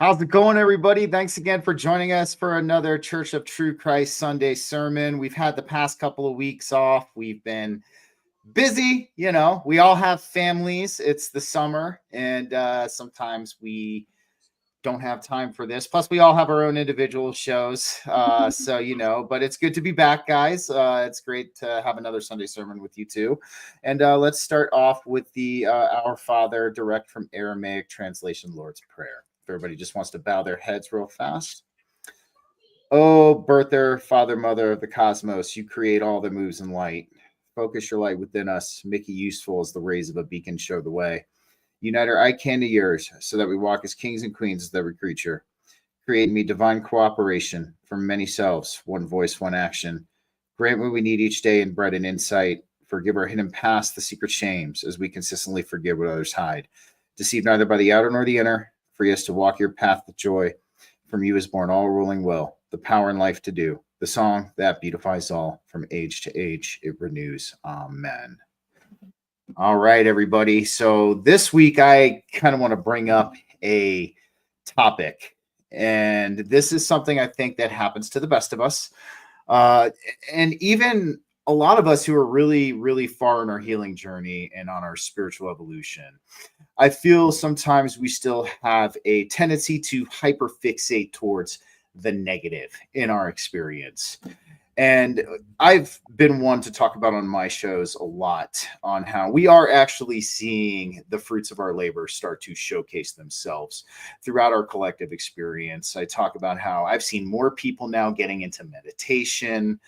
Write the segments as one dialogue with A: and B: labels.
A: How's it going, everybody? Thanks again for joining us for another Church of True Christ Sunday sermon. We've had the past couple of weeks off. We've been busy. We all have families. It's the summer, and sometimes we don't have time for this. Plus, we all have our own individual shows. But it's good to be back, guys. It's great to have another Sunday sermon with you too. And let's start off with the Our Father, direct from Aramaic translation, Lord's Prayer. If everybody just wants to bow their heads real fast. Oh, birther, father, mother of the cosmos, you create all that moves in light. Focus your light within us, make it useful as the rays of a beacon show the way. Unite our eye can to yours, so that we walk as kings and queens as every creature. Create in me divine cooperation from many selves, one voice, one action. Grant what we need each day in bread and insight. Forgive our hidden past, the secret shames, as we consistently forgive what others hide. Deceived neither by the outer nor the inner, free us to walk your path with joy. From you is born all ruling will, the power and life to do. The song that beautifies all, from age to age it renews. Amen. All right, everybody. So this week I kind of want to bring up a topic, and this is something I think that happens to the best of us. And even a lot of us who are really, really far in our healing journey and on our spiritual evolution. I feel sometimes we still have a tendency to hyperfixate towards the negative in our experience. And I've been one to talk about on my shows a lot on how we are actually seeing the fruits of our labor start to showcase themselves throughout our collective experience. I talk about how I've seen more people now getting into meditation,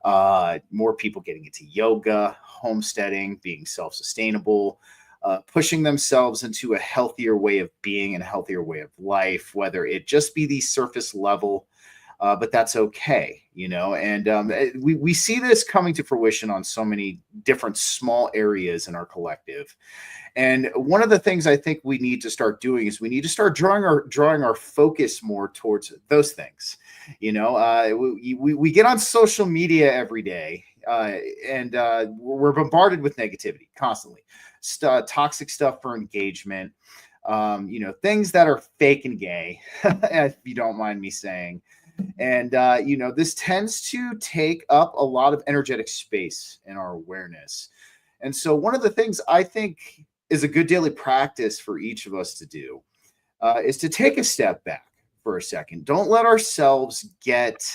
A: more people getting into yoga, homesteading, being self-sustainable, pushing themselves into a healthier way of being and a healthier way of life, whether it just be the surface level, but that's okay, and we see this coming to fruition on so many different small areas in our collective. And one of the things I think we need to start doing is we need to start drawing our focus more towards those things. We get on social media every day, and we're bombarded with negativity constantly, toxic stuff for engagement, things that are fake and gay, if you don't mind me saying. And, this tends to take up a lot of energetic space in our awareness. And so one of the things I think is a good daily practice for each of us to do is to take a step back for a second. Don't let ourselves get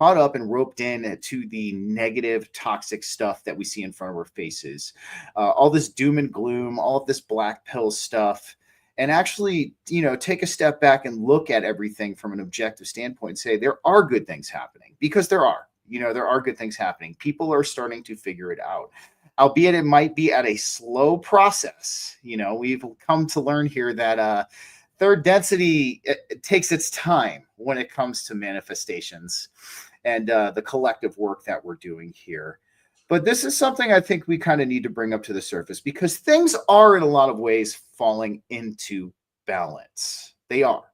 A: caught up and roped in to the negative, toxic stuff that we see in front of our faces. All this doom and gloom, all of this black pill stuff. And actually, take a step back and look at everything from an objective standpoint and say, there are good things happening, because there are good things happening. People are starting to figure it out, albeit it might be at a slow process. We've come to learn here that third density it takes its time when it comes to manifestations and the collective work that we're doing here. But this is something I think we kind of need to bring up to the surface, because things are in a lot of ways falling into balance. They are.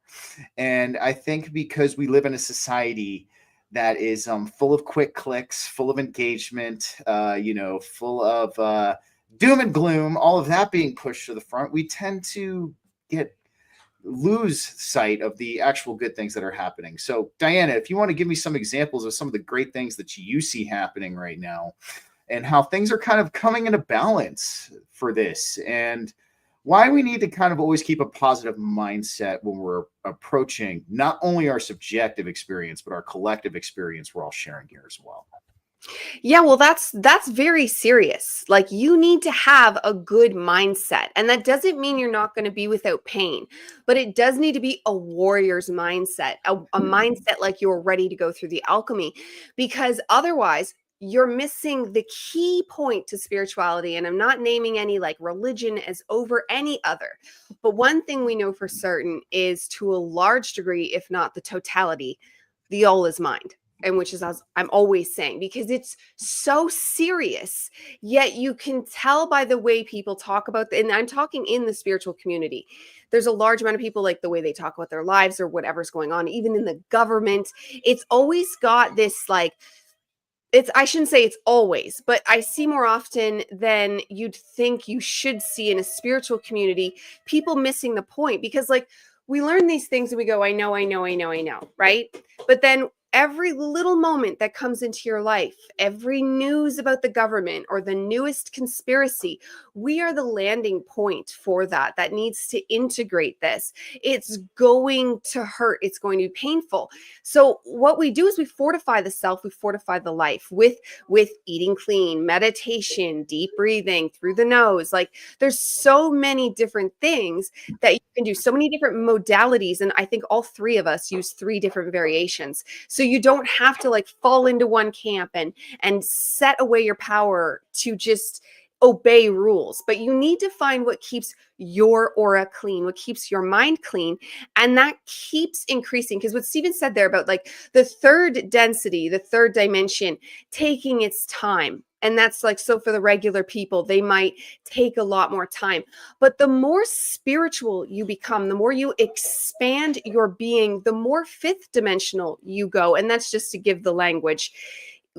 A: And I think because we live in a society that is full of quick clicks, full of engagement, full of doom and gloom, all of that being pushed to the front, we tend to lose sight of the actual good things that are happening. So Diana, if you want to give me some examples of some of the great things that you see happening right now and how things are kind of coming into balance for this, and why we need to kind of always keep a positive mindset when we're approaching not only our subjective experience, but our collective experience we're all sharing here as well.
B: Yeah, well, that's very serious. Like, you need to have a good mindset. And that doesn't mean you're not going to be without pain, but it does need to be a warrior's mindset, a mindset like you're ready to go through the alchemy, because otherwise you're missing the key point to spirituality. And I'm not naming any like religion as over any other. But one thing we know for certain is, to a large degree, if not the totality, the all is mind. And which is, as I'm always saying, because it's so serious, yet you can tell by the way people talk about, and I'm talking in the spiritual community, there's a large amount of people, like the way they talk about their lives or whatever's going on, even in the government, it's always got this like, I shouldn't say it's always, but I see more often than you'd think you should see in a spiritual community, people missing the point. Because like, we learn these things and we go, I know, right? But then every little moment that comes into your life, every news about the government or the newest conspiracy, we are the landing point for that needs to integrate this. It's going to hurt. It's going to be painful. So what we do is we fortify the self, we fortify the life with eating clean, meditation, deep breathing through the nose. Like there's so many different things that you can do, so many different modalities. And I think all three of us use 3 different variations. So you don't have to like fall into one camp and set away your power to just obey rules, but you need to find what keeps your aura clean, what keeps your mind clean. And that keeps increasing. Because what Stephen said there about like the third density, the third dimension, taking its time. And that's like, so for the regular people, they might take a lot more time. But the more spiritual you become, the more you expand your being, the more 5th dimensional you go. And that's just to give the language.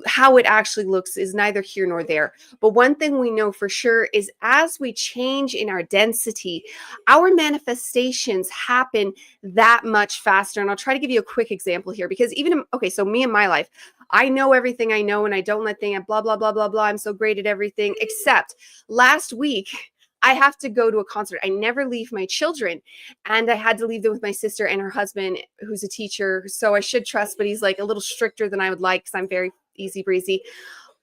B: How it actually looks is neither here nor there. But one thing we know for sure is as we change in our density, our manifestations happen that much faster. And I'll try to give you a quick example here because so me and my life, I know everything I know and I don't let things blah, blah, blah, blah, blah. I'm so great at everything except last week, I have to go to a concert. I never leave my children. And I had to leave them with my sister and her husband, who's a teacher. So I should trust, but he's like a little stricter than I would like because I'm very easy breezy.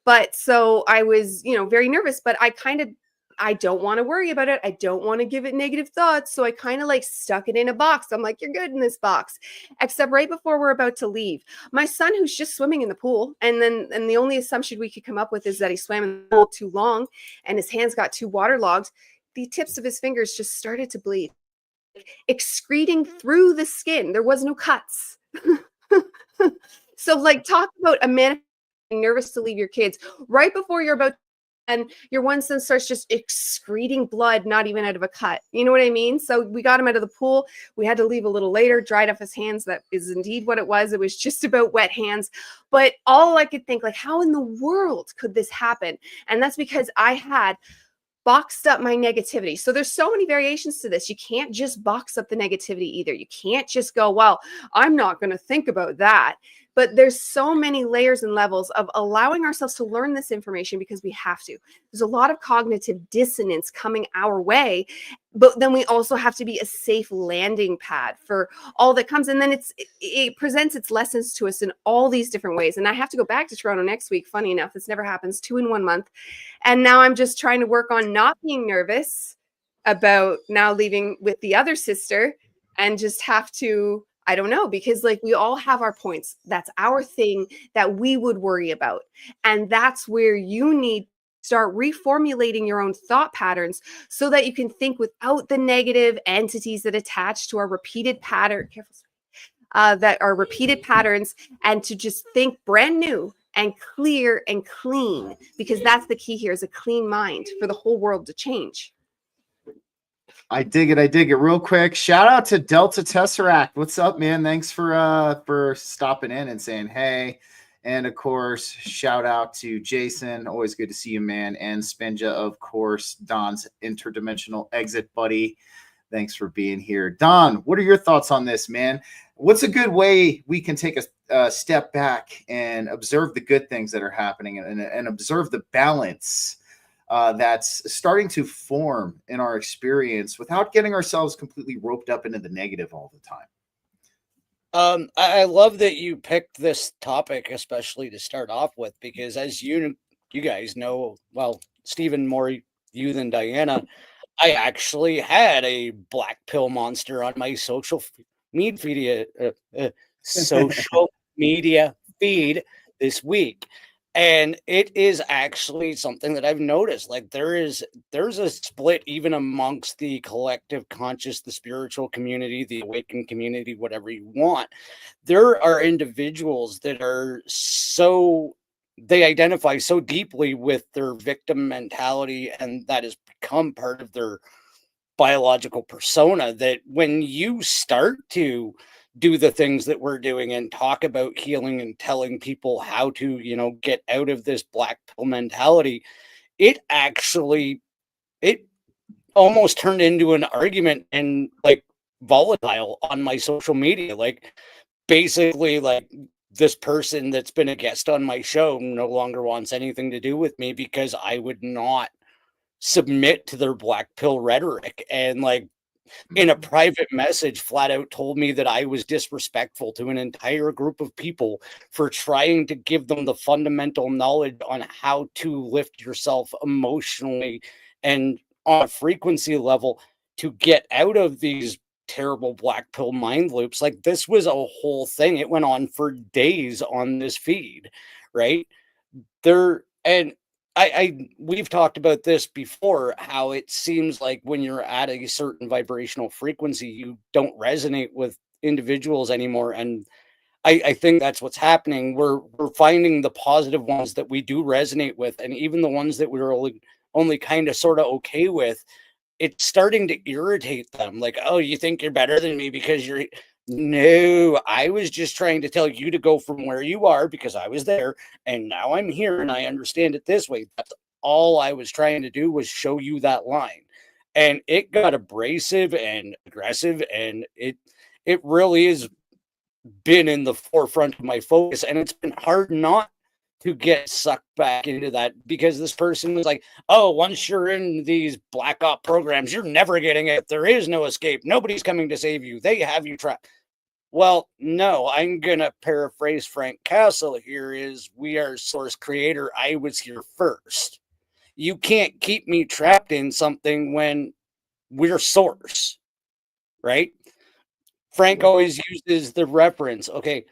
B: But so I was, very nervous, but I don't want to worry about it. I don't want to give it negative thoughts. So I kind of like stuck it in a box. I'm like, you're good in this box. Except right before we're about to leave, my son, who's just swimming in the pool, and the only assumption we could come up with is that he swam in the pool too long and his hands got too waterlogged. The tips of his fingers just started to bleed, excreting through the skin. There was no cuts. So like talk about a man nervous to leave your kids right before you're about, and your one son starts just excreting blood, not even out of a cut. You know what I mean? So we got him out of the pool. We had to leave a little later, dried off his hands. That is indeed what it was. It was just about wet hands. But all I could think, like, how in the world could this happen? And that's because I had boxed up my negativity. So there's so many variations to this. You can't just box up the negativity either. You can't just go, well, I'm not going to think about that. But there's so many layers and levels of allowing ourselves to learn this information because we have to. There's a lot of cognitive dissonance coming our way, but then we also have to be a safe landing pad for all that comes. And then it presents its lessons to us in all these different ways. And I have to go back to Toronto next week. Funny enough, this never happens, 2 in 1 month. And now I'm just trying to work on not being nervous about now leaving with the other sister and just have to, I don't know, because like we all have our points. That's our thing that we would worry about. And that's where you need to start reformulating your own thought patterns so that you can think without the negative entities that attach to our repeated pattern, that are repeated patterns, and to just think brand new and clear and clean, because that's the key here, is a clean mind for the whole world to change.
A: I dig it. Real quick, shout out to Delta Tesseract. What's up, man? Thanks for stopping in and saying hey. And of course, shout out to Jason. Always good to see you, man. And Spenja, of course, Don's interdimensional exit buddy. Thanks for being here. Don, what are your thoughts on this, man? What's a good way we can take a step back and observe the good things that are happening and observe the balance that's starting to form in our experience without getting ourselves completely roped up into the negative all the time?
C: I love that you picked this topic, especially to start off with, because as you guys know, well, Stephen, more you than Diana, I actually had a black pill monster on my social media feed this week. And it is actually something that I've noticed. Like there's a split even amongst the collective conscious, the spiritual community, the awakened community, whatever you want. There are individuals that are they identify so deeply with their victim mentality, and that has become part of their biological persona, that when you start to do the things that we're doing and talk about healing and telling people how to, get out of this black pill mentality, it almost turned into an argument. And like volatile on my social media. Like, basically, like, this person that's been a guest on my show no longer wants anything to do with me because I would not submit to their black pill rhetoric, and like in a private message flat out told me that I was disrespectful to an entire group of people for trying to give them the fundamental knowledge on how to lift yourself emotionally and on a frequency level to get out of these terrible black pill mind loops. Like, this was a whole thing. It went on for days on this feed, right? There, and I we've talked about this before, how it seems like when you're at a certain vibrational frequency, you don't resonate with individuals anymore. And I think that's what's happening. We're finding the positive ones that we do resonate with, and even the ones that we're only kind of sort of okay with, it's starting to irritate them. Like, oh, you think you're better than me because you're, no, I was just trying to tell you to go from where you are because I was there, and now I'm here and I understand it this way. That's all I was trying to do, was show you that line. And it got abrasive and aggressive, and it really has been in the forefront of my focus, and it's been hard not to get sucked back into that, because this person was like, oh, once you're in these black op programs, you're never getting it. There is no escape. Nobody's coming to save you. They have you trapped. Well, no, I'm going to paraphrase Frank Castle here, is we are source creator. I was here first. You can't keep me trapped in something when we're source, right? Frank always uses the reference. Okay,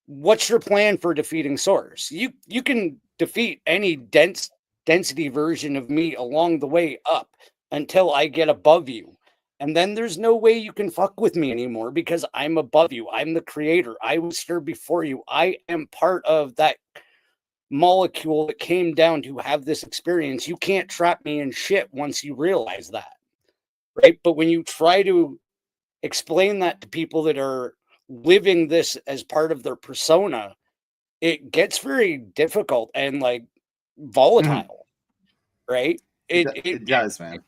C: what's your plan for defeating source? You can defeat any density version of me along the way up until I get above you. And then there's no way you can fuck with me anymore, because I'm above you. I'm the creator. I was here before you. I am part of that molecule that came down to have this experience. You can't trap me in shit once you realize that. Right? But when you try to explain that to people that are living this as part of their persona, it gets very difficult and like volatile, right?
A: It does, man.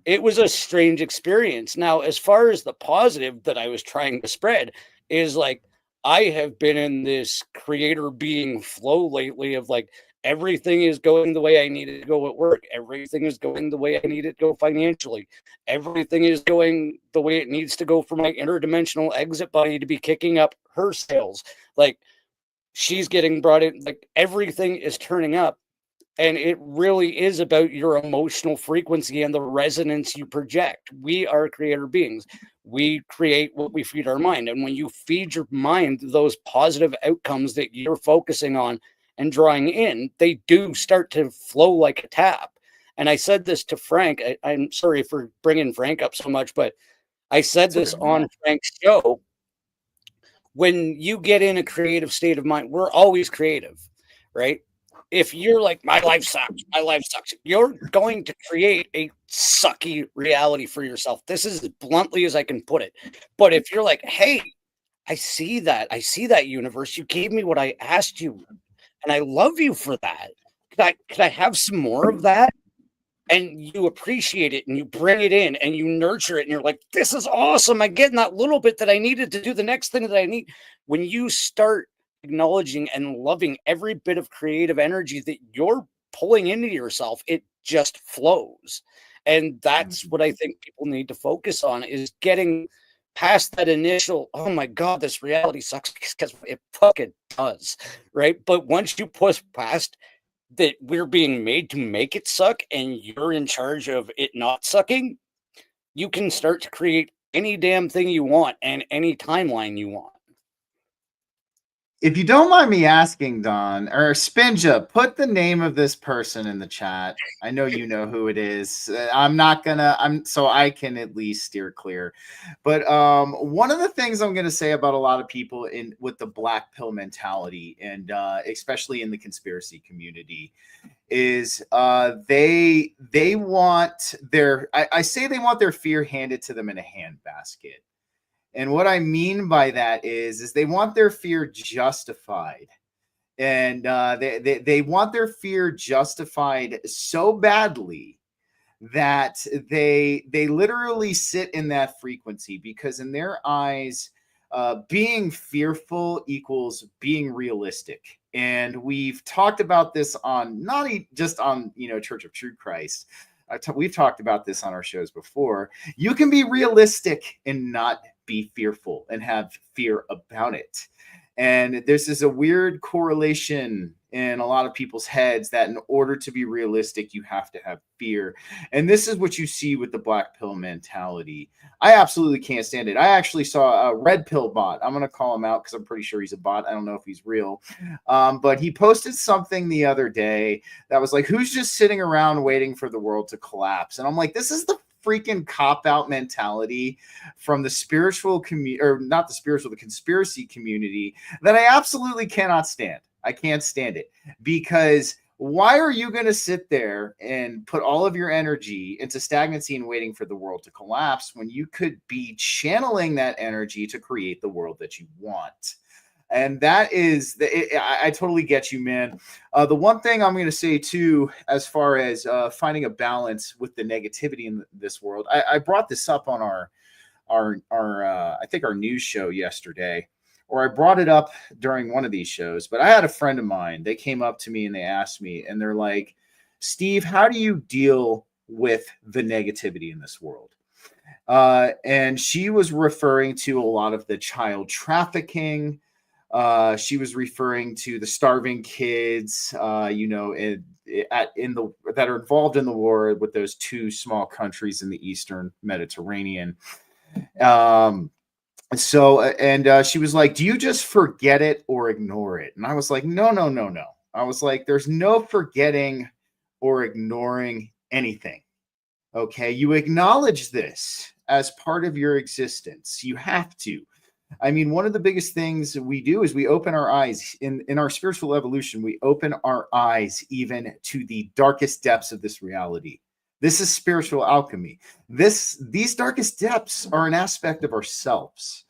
C: It was a strange experience. Now, as far as the positive that I was trying to spread, is like, I have been in this creator being flow lately of like, everything is going the way I need it to go at work. Everything is going the way I need it to go financially. Everything is going the way it needs to go for my interdimensional exit buddy to be kicking up her sales. Like, she's getting brought in, like, everything is turning up. And it really is about your emotional frequency and the resonance you project. We are creator beings. We create what we feed our mind. And when you feed your mind those positive outcomes that you're focusing on and drawing in, they do start to flow like a tap. And I said this to Frank. I'm sorry for bringing Frank up so much, but I said this on Frank's show. When you get in a creative state of mind, we're always creative, right? If you're like, my life sucks, you're going to create a sucky reality for yourself. This is as bluntly as I can put it. But if you're like, hey, I see that universe, you gave me what I asked you, and I love you for that. Could I have some more of that? And you appreciate it and you bring it in and you nurture it and you're like, this is awesome. I'm getting that little bit that I needed to do the next thing that I need. When you start acknowledging and loving every bit of creative energy that you're pulling into yourself, it just flows. And that's what I think people need to focus on, is getting past that initial, oh my God, this reality sucks, because it fucking does, right? But once you push past that, we're being made to make it suck and you're in charge of it not sucking, you can start to create any damn thing you want and any timeline you want.
A: If you don't mind me asking, Don, or Spinja, put the name of this person in the chat. I know you know who it is. So I can at least steer clear. But one of the things I'm gonna say about a lot of people with the black pill mentality, and especially in the conspiracy community, is they want their, I say they want their fear handed to them in a handbasket. And what I mean by that is they want their fear justified. And they want their fear justified so badly that they literally sit in that frequency, because in their eyes, being fearful equals being realistic. And we've talked about this on not just on, Church of True Christ. We've talked about this on our shows before. You can be realistic and not be fearful and have fear about it. And this is a weird correlation in a lot of people's heads, that in order to be realistic, you have to have fear. And this is what you see with the black pill mentality. I absolutely can't stand it. I actually saw a red pill bot. I'm going to call him out because I'm pretty sure he's a bot. I don't know if he's real. But he posted something the other day that was like, who's just sitting around waiting for the world to collapse? And I'm like, this is the freaking cop-out mentality from the spiritual community, or not the spiritual, the conspiracy community, that I absolutely cannot stand. I can't stand it, because why are you going to sit there and put all of your energy into stagnancy and waiting for the world to collapse when you could be channeling that energy to create the world that you want? And that is, I totally get you, man. The one thing I'm going to say too, as far as finding a balance with the negativity in this world, I brought this up on our I think our news show yesterday, or I brought it up during one of these shows. But I had a friend of mine, they came up to me and they asked me, and they're like, Steve, how do you deal with the negativity in this world? And she was referring to a lot of the child trafficking. She was referring to the starving kids, that are involved in the war with those two small countries in the Eastern Mediterranean. She was like, do you just forget it or ignore it? And I was like, no. I was like, there's no forgetting or ignoring anything. Okay. You acknowledge this as part of your existence. You have to. I mean, one of the biggest things we do is we open our eyes in our spiritual evolution. We open our eyes even to the darkest depths of this reality. This is spiritual alchemy. These darkest depths are an aspect of ourselves.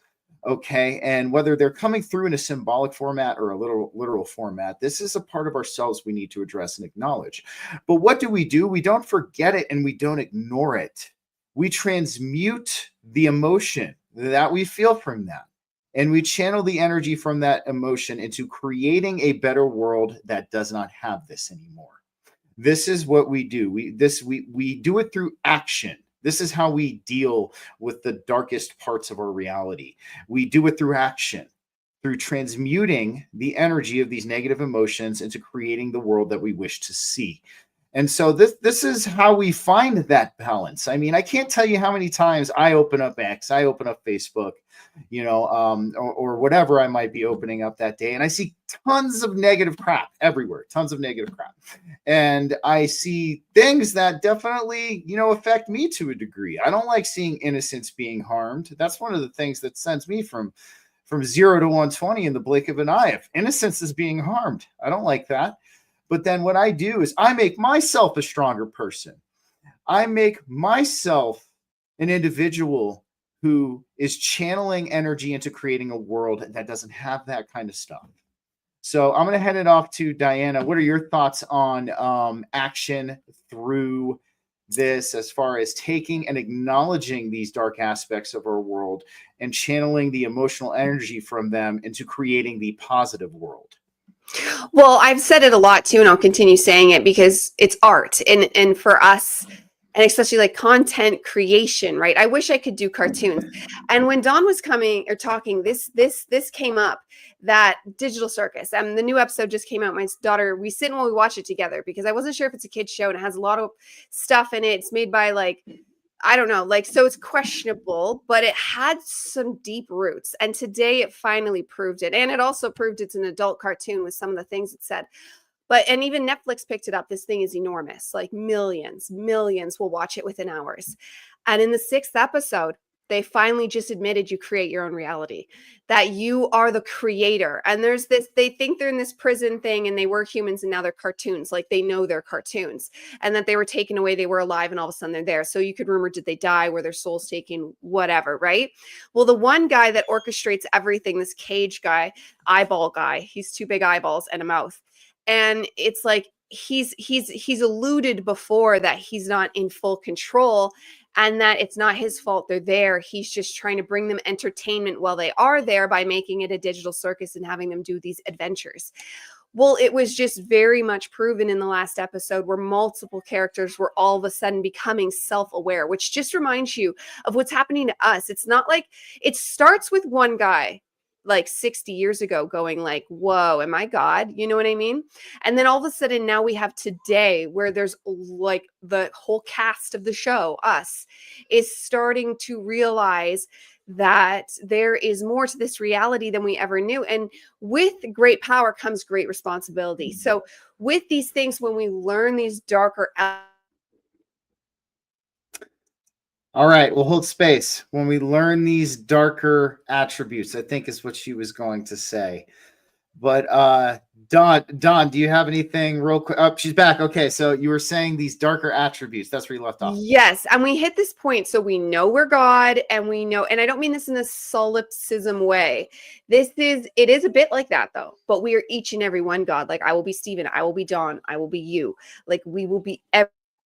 A: Okay. And whether they're coming through in a symbolic format or a literal format, this is a part of ourselves we need to address and acknowledge. But what do? We don't forget it and we don't ignore it. We transmute the emotion that we feel from that, and we channel the energy from that emotion into creating a better world that does not have this anymore. This is what we do. We do it through action. This is how we deal with the darkest parts of our reality. We do it through action, through transmuting the energy of these negative emotions into creating the world that we wish to see. And so this is how we find that balance. I mean, I can't tell you how many times I open up X, I open up Facebook, or whatever I might be opening up that day, and I see tons of negative crap everywhere, tons of negative crap. And I see things that definitely, affect me to a degree. I don't like seeing innocents being harmed. That's one of the things that sends me from 0 to 120 in the blink of an eye. If innocence is being harmed, I don't like that. But then what I do is I make myself a stronger person. I make myself an individual who is channeling energy into creating a world that doesn't have that kind of stuff. So I'm going to hand it off to Diana. What are your thoughts on action through this, as far as taking and acknowledging these dark aspects of our world and channeling the emotional energy from them into creating the positive world?
B: Well, I've said it a lot too, and I'll continue saying it because it's art. And for us, and especially like content creation, right? I wish I could do cartoons. And when Dawn was talking, this came up, that Digital Circus. The new episode just came out. My daughter, we sit and we watch it together because I wasn't sure if it's a kid's show, and it has a lot of stuff in it. It's made by I don't know, so it's questionable, but it had some deep roots. And today it finally proved it. And it also proved it's an adult cartoon with some of the things it said. And even Netflix picked it up. This thing is enormous, millions will watch it within hours. And in the 6th episode, they finally just admitted you create your own reality, that you are the creator. And there's this, they think they're in this prison thing and they were humans and now they're cartoons. They know they're cartoons, and that they were taken away. They were alive and all of a sudden they're there. So you could rumor, did they die? Were their souls taken? Whatever, right? Well, the one guy that orchestrates everything, this Cage guy, eyeball guy, he's 2 big eyeballs and a mouth. And it's he's alluded before that he's not in full control, and that it's not his fault they're there. He's just trying to bring them entertainment while they are there by making it a digital circus and having them do these adventures. Well, it was just very much proven in the last episode where multiple characters were all of a sudden becoming self-aware, which just reminds you of what's happening to us. It's not like it starts with one guy like 60 years ago going like, whoa, am I God? You know what I mean? And then all of a sudden now we have today where there's like the whole cast of the show, us, is starting to realize that there is more to this reality than we ever knew. And with great power comes great responsibility. So with these things, when we learn these darker
A: All right, we'll hold space. When we learn these darker attributes, I think is what she was going to say. But Dawn, do you have anything real quick? Oh, she's back. Okay, so you were saying these darker attributes. That's where you left off.
B: Yes, and we hit this point, so we know we're God, and we know, and I don't mean this in a solipsism way. It is a bit like that though, but we are each and every one God. Like I will be Stephen, I will be Dawn, I will be you. Like we will be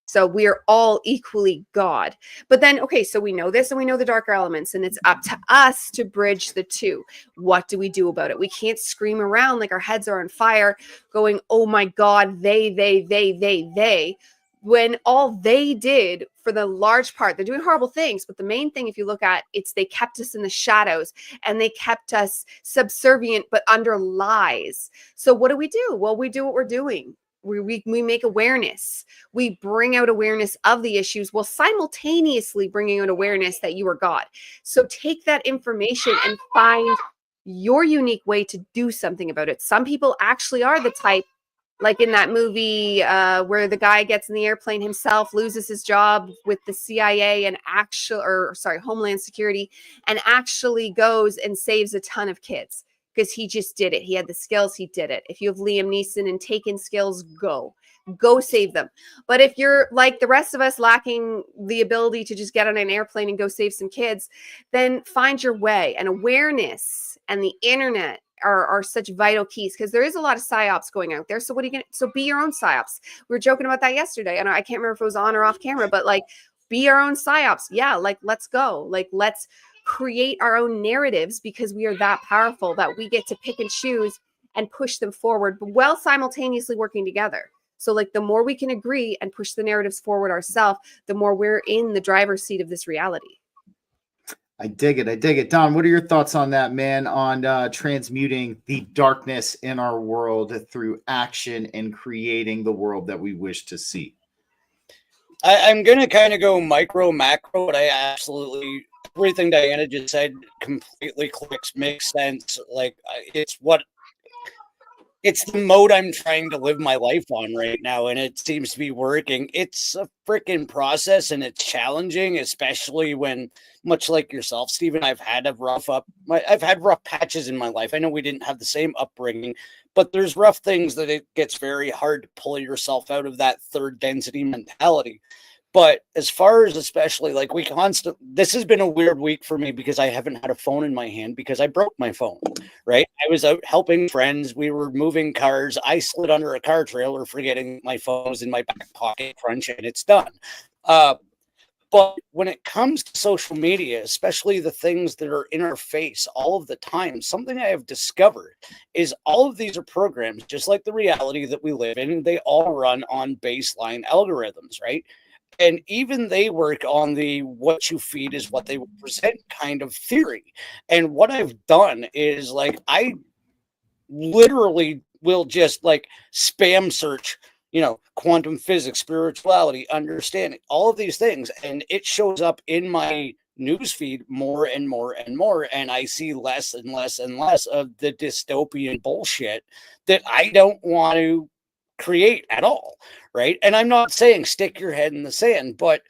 B: so we are all equally God. But then, okay, so we know this and we know the darker elements, and it's up to us to bridge the two. What do we do about it? We can't scream around like our heads are on fire going, oh my God, they, when all they did for the large part, they're doing horrible things. But the main thing, if you look at it's they kept us in the shadows and they kept us subservient, but under lies. So what do? Well, we do what we're doing. We make awareness. We bring out awareness of the issues while simultaneously bringing out awareness that you are God. So take that information and find your unique way to do something about it. Some people actually are the type, like in that movie where the guy gets in the airplane himself, loses his job with the CIA and Homeland Security, and actually goes and saves a ton of kids. Because he just did it. He had the skills. He did it. If you have Liam Neeson and Taken skills, go save them. But if you're like the rest of us, lacking the ability to just get on an airplane and go save some kids, then find your way. And awareness and the internet are such vital keys, because there is a lot of psyops going out there. So what are you going to, so be your own psyops. We were joking about that yesterday. And I can't remember if it was on or off camera, but like be our own psyops. Yeah. Like, let's go. Like, let's create our own narratives, because we are that powerful that we get to pick and choose and push them forward, but while simultaneously working together. So like the more we can agree and push the narratives forward ourselves, the more we're in the driver's seat of this reality.
A: I dig it. Don, what are your thoughts on that, man, on transmuting the darkness in our world through action and creating the world that we wish to see?
C: I'm going to kind of go micro, macro, but I absolutely, everything Diana just said completely clicks, makes sense. Like it's the mode I'm trying to live my life on right now, and it seems to be working. It's a freaking process, and it's challenging, especially when, much like yourself, Stephen, I've had rough patches in my life. I know we didn't have the same upbringing, but there's rough things that it gets very hard to pull yourself out of that third density mentality. But as far as especially like this has been a weird week for me because I haven't had a phone in my hand because I broke my phone, right? I was out helping friends. We were moving cars. I slid under a car trailer, forgetting my phone was in my back pocket, crunch, and it's done. But when it comes to social media, especially the things that are in our face all of the time, something I have discovered is all of these are programs, just like the reality that we live in. They all run on baseline algorithms, right? And even they work on the what you feed is what they will present kind of theory. And what I've done is like, I literally will just like spam search, quantum physics, spirituality, understanding, all of these things. And it shows up in my newsfeed more and more and more. And I see less and less and less of the dystopian bullshit that I don't want to create at all, right? And I'm not saying stick your head in the sand, but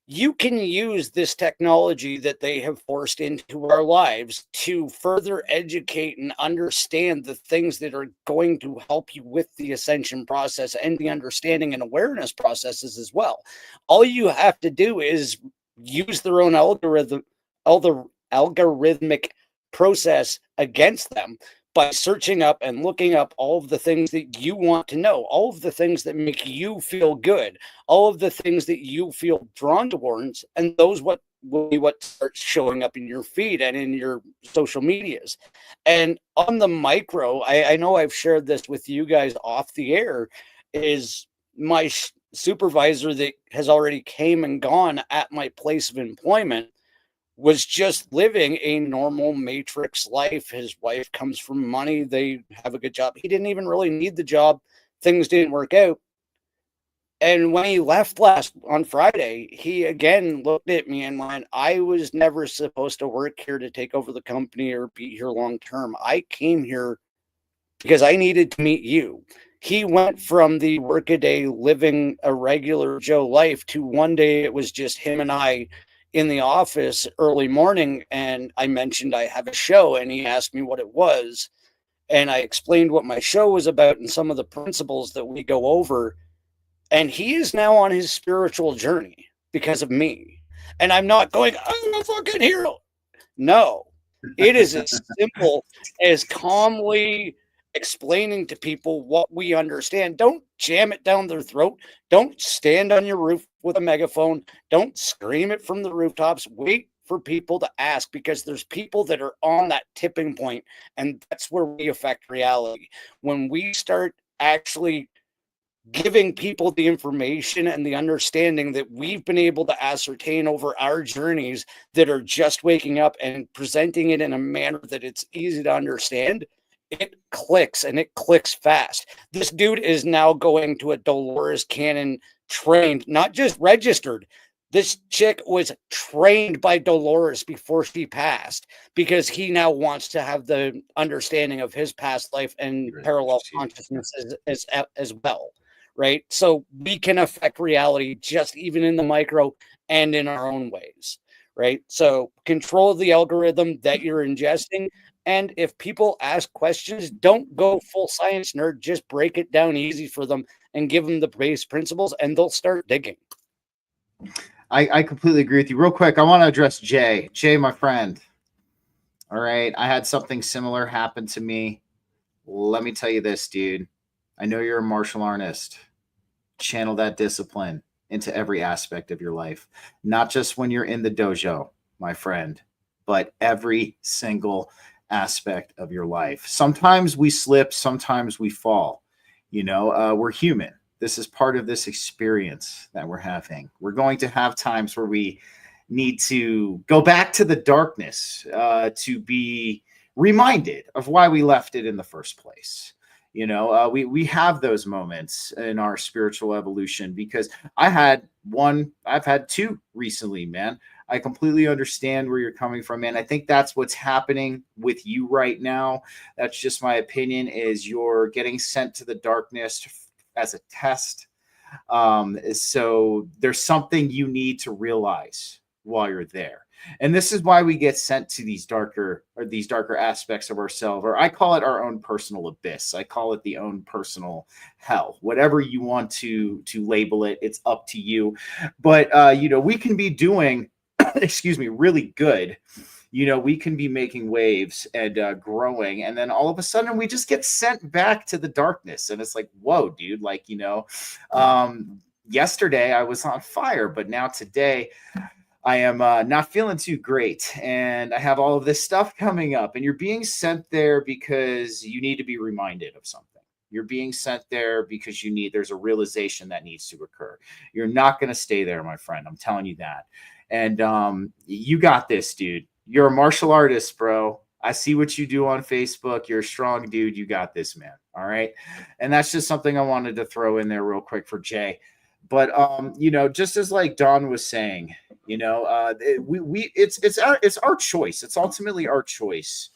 C: you can use this technology that they have forced into our lives to further educate and understand the things that are going to help you with the ascension process and the understanding and awareness processes as well. All you have to do is use their own algorithmic process against them, by searching up and looking up all of the things that you want to know, all of the things that make you feel good, all of the things that you feel drawn towards, and those what will be what starts showing up in your feed and in your social medias. And on the micro, I know I've shared this with you guys off the air, is my supervisor that has already came and gone at my place of employment was just living a normal matrix life. His wife comes from money. They have a good job. He didn't even really need the job. Things didn't work out. And when he left on Friday, he again looked at me and went, I was never supposed to work here to take over the company or be here long term. I came here because I needed to meet you. He went from the workaday living a regular Joe life to one day it was just him and I in the office early morning, and I mentioned I have a show, and he asked me what it was, and I explained what my show was about and some of the principles that we go over, and he is now on his spiritual journey because of me. And I'm not going, I'm a fucking hero. No, it is as simple as calmly explaining to people what we understand. Don't jam it down their throat. Don't stand on your roof with a megaphone. Don't scream it from the rooftops. Wait for people to ask, because there's people that are on that tipping point, and that's where we affect reality. When we start actually giving people the information and the understanding that we've been able to ascertain over our journeys that are just waking up, and presenting it in a manner that it's easy to understand, it clicks, and it clicks fast. This dude is now going to a Dolores Cannon trained, not just registered. This chick was trained by Dolores before she passed, because he now wants to have the understanding of his past life and parallel consciousness as well. Right. So we can affect reality just even in the micro and in our own ways. Right. So control the algorithm that you're ingesting. And if people ask questions, don't go full science nerd. Just break it down easy for them and give them the base principles, and they'll start digging.
A: I completely agree with you. Real quick, I want to address Jay. Jay, my friend. All right. I had something similar happen to me. Let me tell you this, dude. I know you're a martial artist. Channel that discipline into every aspect of your life, not just when you're in the dojo, my friend, but every single aspect of your life. Sometimes we slip, sometimes we fall. We're human. This is part of this experience that we're having. We're going to have times where we need to go back to the darkness to be reminded of why we left it in the first place. We have those moments in our spiritual evolution, because I've had two recently, man. I completely understand where you're coming from, man. I think that's what's happening with you right now. That's just my opinion, is you're getting sent to the darkness as a test. So there's something you need to realize while you're there. And this is why we get sent to these darker aspects of ourselves, or I call it our own personal abyss. I call it the own personal hell, whatever you want to label it. It's up to you. But, we can be doing, really good. We can be making waves and growing. And then all of a sudden we just get sent back to the darkness. And it's like, whoa, dude, yesterday I was on fire, but now today I am not feeling too great, and I have all of this stuff coming up, and you're being sent there because you need to be reminded of something. You're being sent there because there's a realization that needs to occur. You're not going to stay there, my friend. I'm telling you that. And you got this, dude. You're a martial artist, bro. I see what you do on Facebook. You're a strong dude. You got this, man. All right. And that's just something I wanted to throw in there real quick for Jay. But just as like Don was saying, it's our choice. It's ultimately our choice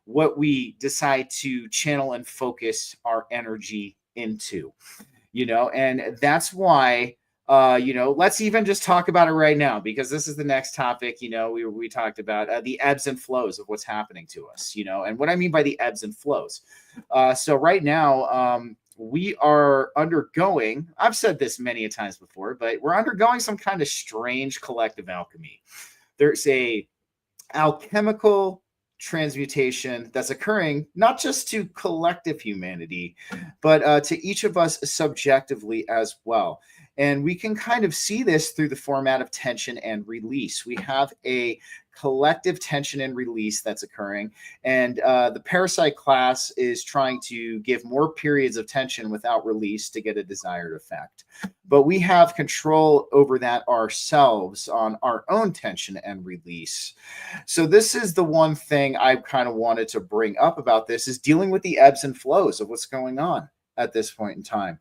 A: what we decide to channel and focus our energy into. And that's why let's even just talk about it right now, because this is the next topic. We talked about the ebbs and flows of what's happening to us, and what I mean by the ebbs and flows. So right now, we are undergoing, I've said this many a times before, but we're undergoing some kind of strange collective alchemy. There's a alchemical transmutation that's occurring, not just to collective humanity, but to each of us subjectively as well. And we can kind of see this through the format of tension and release. We have a collective tension and release that's occurring. And the parasite class is trying to give more periods of tension without release to get a desired effect. But we have control over that ourselves on our own tension and release. So this is the one thing I kind of wanted to bring up about this, is dealing with the ebbs and flows of what's going on at this point in time.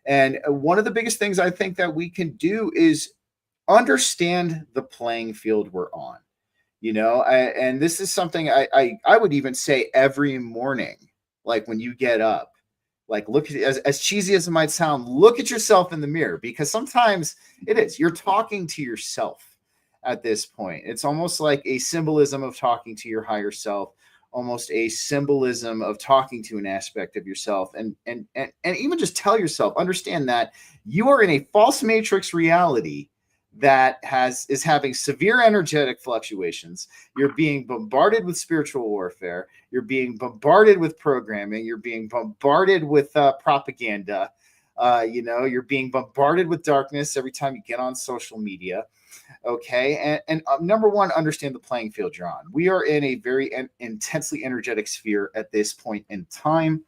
A: And one of the biggest things I think that we can do is understand the playing field we're on. And this is something I would even say every morning, like when you get up, like look at, as cheesy as it might sound, look at yourself in the mirror, because sometimes you're talking to yourself at this point. It's almost like a symbolism of talking to your higher self, almost a symbolism of talking to an aspect of yourself, and even just tell yourself, understand that you are in a false matrix reality that is having severe energetic fluctuations. You're being bombarded with spiritual warfare. You're being bombarded with programming. You're being bombarded with propaganda. You're being bombarded with darkness every time you get on social media. Okay. And number one, understand the playing field you're on. We are in a very intensely energetic sphere at this point in time.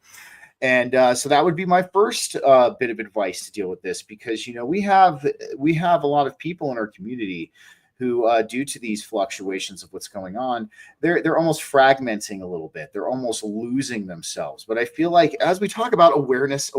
A: And so that would be my first bit of advice to deal with this, because, we have a lot of people in our community who, due to these fluctuations of what's going on, they're almost fragmenting a little bit. They're almost losing themselves. But I feel like as we talk about awareness,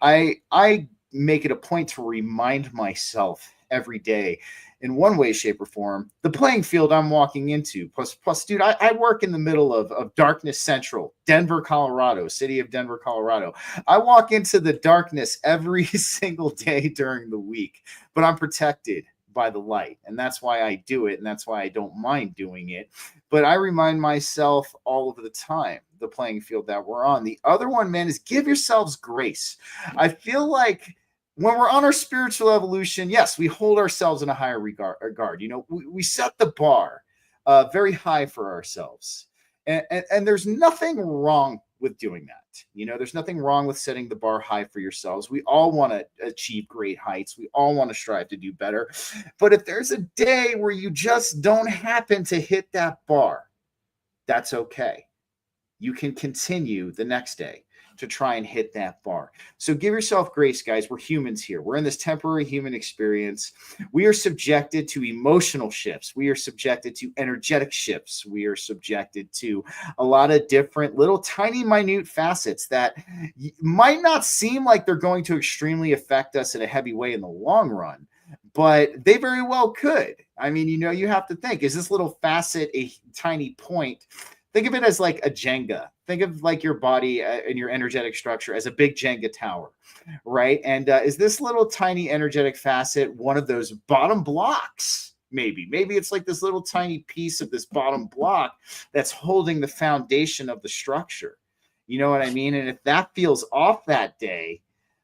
A: I make it a point to remind myself every day, in one way, shape, or form, the playing field I'm walking into. Plus, dude, I work in the middle of darkness central, Denver, Colorado, city of Denver, Colorado. I walk into the darkness every single day during the week, but I'm protected by the light. And that's why I do it. And that's why I don't mind doing it. But I remind myself all of the time, the playing field that we're on. The other one, man, is give yourselves grace. I feel like when we're on our spiritual evolution, yes, we hold ourselves in a higher regard. We set the bar very high for ourselves. And there's nothing wrong with doing that. There's nothing wrong with setting the bar high for yourselves. We all want to achieve great heights. We all want to strive to do better. But if there's a day where you just don't happen to hit that bar, that's okay. You can continue the next day to try and hit that bar. So give yourself grace, guys. We're humans here. We're in this temporary human experience. We are subjected to emotional shifts. We are subjected to energetic shifts. We are subjected to a lot of different little tiny minute facets that might not seem like they're going to extremely affect us in a heavy way in the long run, but they very well could. I mean, you have to think, is this little facet a tiny point? Think of it as like a Jenga. Think of like your body and your energetic structure as a big Jenga tower, right? And is this little tiny energetic facet one of those bottom blocks? Maybe it's like this little tiny piece of this bottom block that's holding the foundation of the structure. You know what I mean? And if that feels off that day,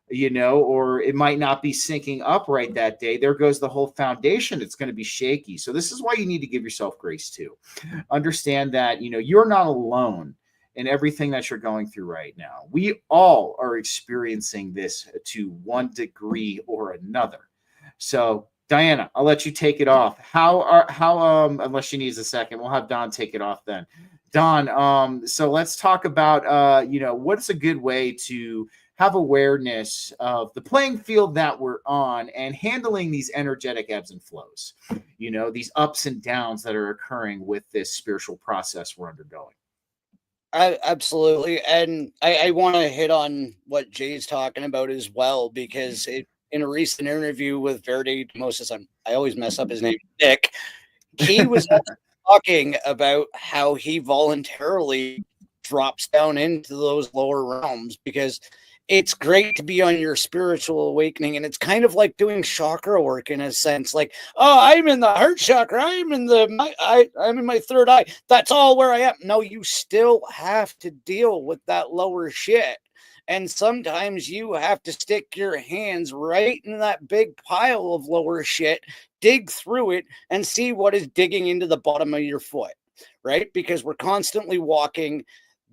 A: or it might not be syncing up right that day, there goes the whole foundation. It's going to be shaky. So this is why you need to give yourself grace too. Understand that, you're not alone in everything that you're going through right now. We all are experiencing this to one degree or another. So Diana, I'll let you take it off. Unless she needs a second, we'll have Don take it off then. Don, so let's talk about, what's a good way to have awareness of the playing field that we're on and handling these energetic ebbs and flows, these ups and downs that are occurring with this spiritual process we're undergoing.
C: Absolutely. And I want to hit on what Jay's talking about as well, because in a recent interview with Verde Moses, I always mess up his name, Nick, he was talking about how he voluntarily drops down into those lower realms, because it's great to be on your spiritual awakening. And it's kind of like doing chakra work in a sense, like, oh, I'm in the heart chakra. I'm in my third eye. That's all where I am. No, you still have to deal with that lower shit. And sometimes you have to stick your hands right in that big pile of lower shit, dig through it, and see what is digging into the bottom of your foot. right? Because we're constantly walking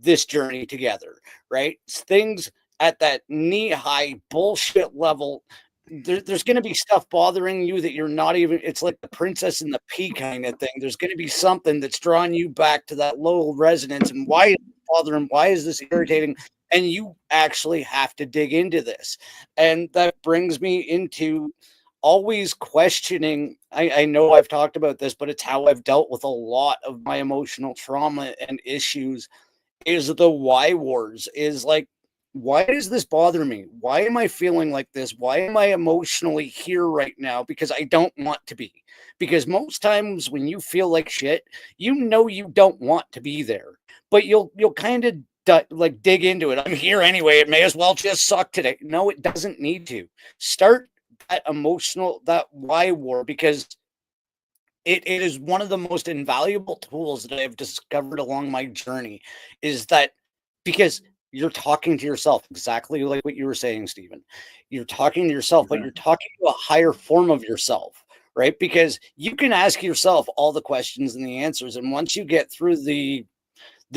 C: this journey together, right? Things at that knee-high bullshit level, there's going to be stuff bothering you that you're not even, it's like the princess and the pea kind of thing. There's going to be something that's drawing you back to that low resonance. And why is it bothering? Why is this irritating? And you actually have to dig into this. And that brings me into always questioning. I know I've talked about this, but it's how I've dealt with a lot of my emotional trauma and issues, is the why wars. Is like, why does this bother me? Why am I feeling like this? Why am I emotionally here right now? Because I don't want to be. Because most times when you feel like shit, you know you don't want to be there, but you'll kind of like dig into it. I'm here anyway. It may as well just suck today. No, it doesn't need to. Start that emotional, that why war, because it is one of the most invaluable tools that I've discovered along my journey, is that because you're talking to yourself, exactly like what you were saying, Stephen. You're talking to yourself, but you're talking to a higher form of yourself, right? Because you can ask yourself all the questions and the answers. And once you get through the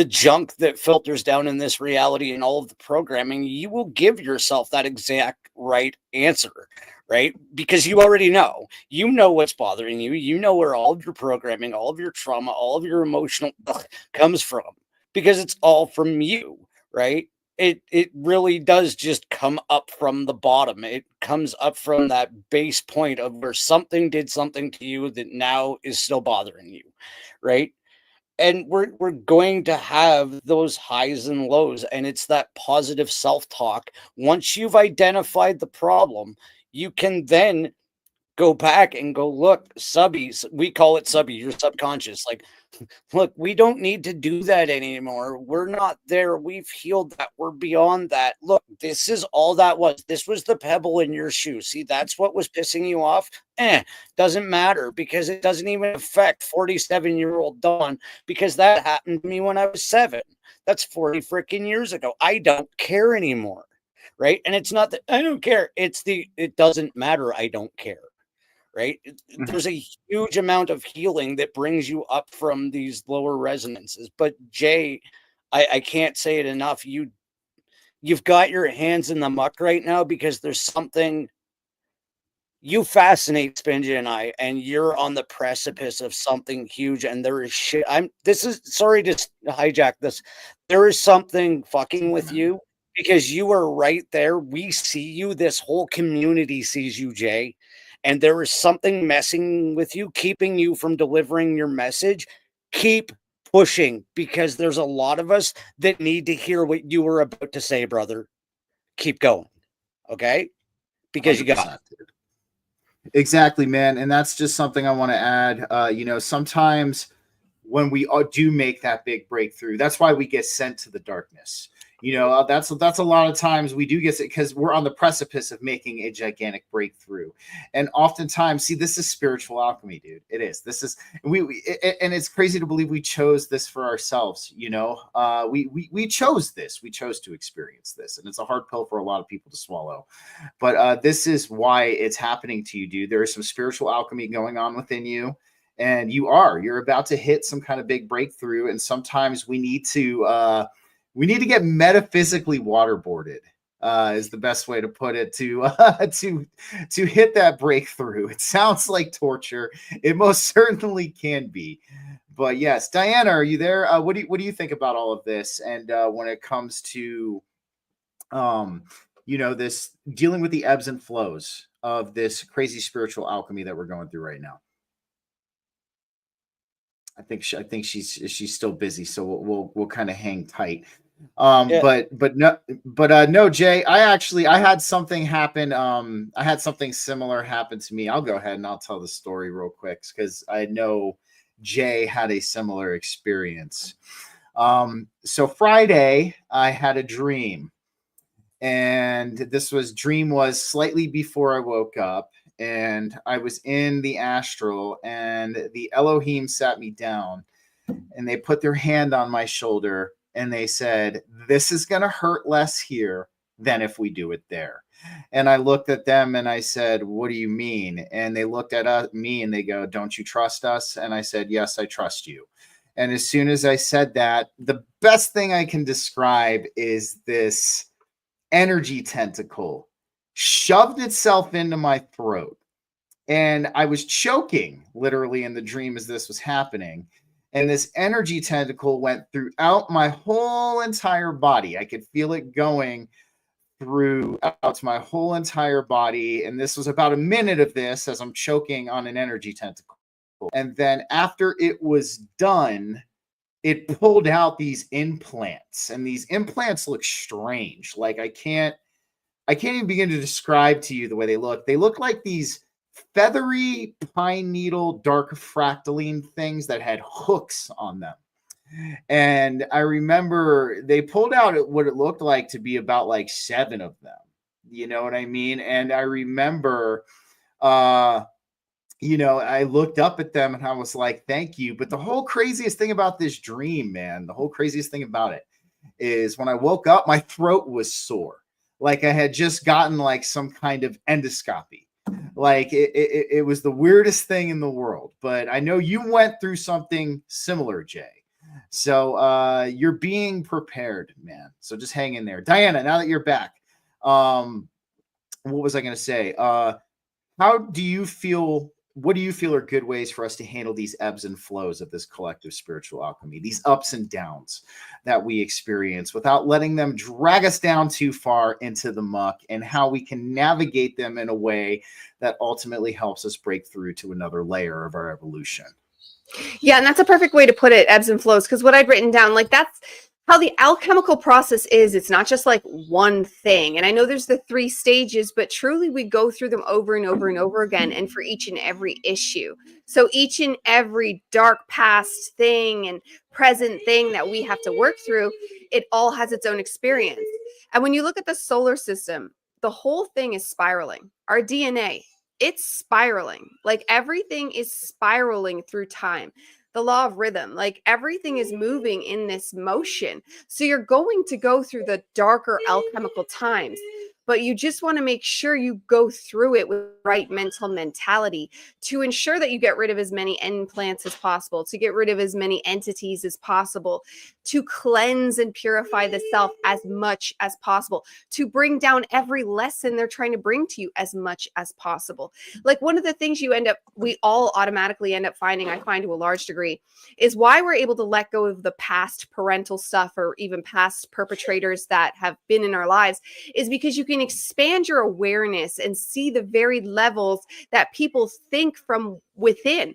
C: junk that filters down in this reality and all of the programming, you will give yourself that exact right answer, right? Because you already know what's bothering you. You know where all of your programming, all of your trauma, all of your emotional comes from, because it's all from you, right? It really does just come up from the bottom. It comes up from that base point of where something did something to you that now is still bothering you, right? And we're going to have those highs and lows, and it's that positive self-talk. Once you've identified the problem, you can then go back and go, look, subbies, we call it subby, your subconscious. Like, look, we don't need to do that anymore. We're not there. We've healed that. We're beyond that. Look, this is all that was. This was the pebble in your shoe. See, that's what was pissing you off. Doesn't matter, because it doesn't even affect 47-year-old Dawn, because that happened to me when I was 7. That's 40 freaking years ago. I don't care anymore. Right. And it's not that I don't care. It doesn't matter. I don't care. Right. There's a huge amount of healing that brings you up from these lower resonances. But Jay, I can't say it enough. You've got your hands in the muck right now, because there's something. You fascinate Spinja and I, and you're on the precipice of something huge. And there is shit. Sorry to hijack this. There is something fucking with you, because you are right there. We see you. This whole community sees you, Jay. And there is something messing with you, keeping you from delivering your message. Keep pushing, because there's a lot of us that need to hear what you were about to say, brother. Keep going. Okay? Because you got it.
A: Exactly, man. And that's just something I want to add. Sometimes when we do make that big breakthrough, that's why we get sent to the darkness. That's a lot of times we do get it, because we're on the precipice of making a gigantic breakthrough. And oftentimes, see, this is spiritual alchemy, dude. It is. This is and it's crazy to believe we chose this for ourselves. We chose this. We chose to experience this, and it's a hard pill for a lot of people to swallow. But this is why it's happening to you, dude. There is some spiritual alchemy going on within you. And you're about to hit some kind of big breakthrough. And sometimes we need to get metaphysically waterboarded, is the best way to put it, to hit that breakthrough. It sounds like torture. It most certainly can be. But yes, Diana, are you there? What do you think about all of this? And when it comes to, this dealing with the ebbs and flows of this crazy spiritual alchemy that we're going through right now? I think she's still busy, so we'll kind of hang tight. No, Jay, I had something happen. I had something similar happen to me. I'll go ahead and I'll tell the story real quick, because I know Jay had a similar experience. So Friday I had a dream, and this dream was slightly before I woke up, and I was in the astral, and the Elohim sat me down, and they put their hand on my shoulder, and they said, "This is going to hurt less here than if we do it there." And I looked at them and I said, "What do you mean?" And they looked at me and they go, "Don't you trust us?" And I said, "Yes, I trust you." And as soon as I said that, the best thing I can describe is this energy tentacle shoved itself into my throat. And I was choking literally in the dream as this was happening. And this energy tentacle went throughout my whole entire body. I could feel it going throughout my whole entire body. And this was about a minute of this as I'm choking on an energy tentacle. And then after it was done, it pulled out these implants, and these implants look strange. Like I can't even begin to describe to you the way they look. They look like these feathery pine needle dark fractaline things that had hooks on them. And I remember they pulled out what it looked like to be about like 7 of them. You know what I mean? And I remember I looked up at them and I was like, thank you. But the whole craziest thing about this dream, man, the whole craziest thing about it is when I woke up, my throat was sore. Like I had just gotten like some kind of endoscopy. Like it was the weirdest thing in the world. But I know you went through something similar, Jay. So you're being prepared, man. So just hang in there. Diana, now that you're back, what was I going to say? How do you feel? What do you feel are good ways for us to handle these ebbs and flows of this collective spiritual alchemy, these ups and downs that we experience without letting them drag us down too far into the muck, and how we can navigate them in a way that ultimately helps us break through to another layer of our evolution?
B: Yeah, and that's a perfect way to put it, ebbs and flows, because what I'd written down, like that's how the alchemical process is. It's not just like one thing. And I know there's the 3 stages, but truly we go through them over and over and over again, and for each and every issue. So each and every dark past thing and present thing that we have to work through, it all has its own experience. And when you look at the solar system, the whole thing is spiraling. Our DNA, it's spiraling. Like everything is spiraling through time. The law of rhythm, like everything is moving in this motion. So you're going to go through the darker alchemical times, but you just want to make sure you go through it with the right mental mentality to ensure that you get rid of as many implants as possible, to get rid of as many entities as possible, to cleanse and purify the self as much as possible, to bring down every lesson they're trying to bring to you as much as possible. Like one of the things we all automatically end up finding, I find to a large degree, is why we're able to let go of the past parental stuff or even past perpetrators that have been in our lives, is because you can expand your awareness and see the varied levels that people think from within.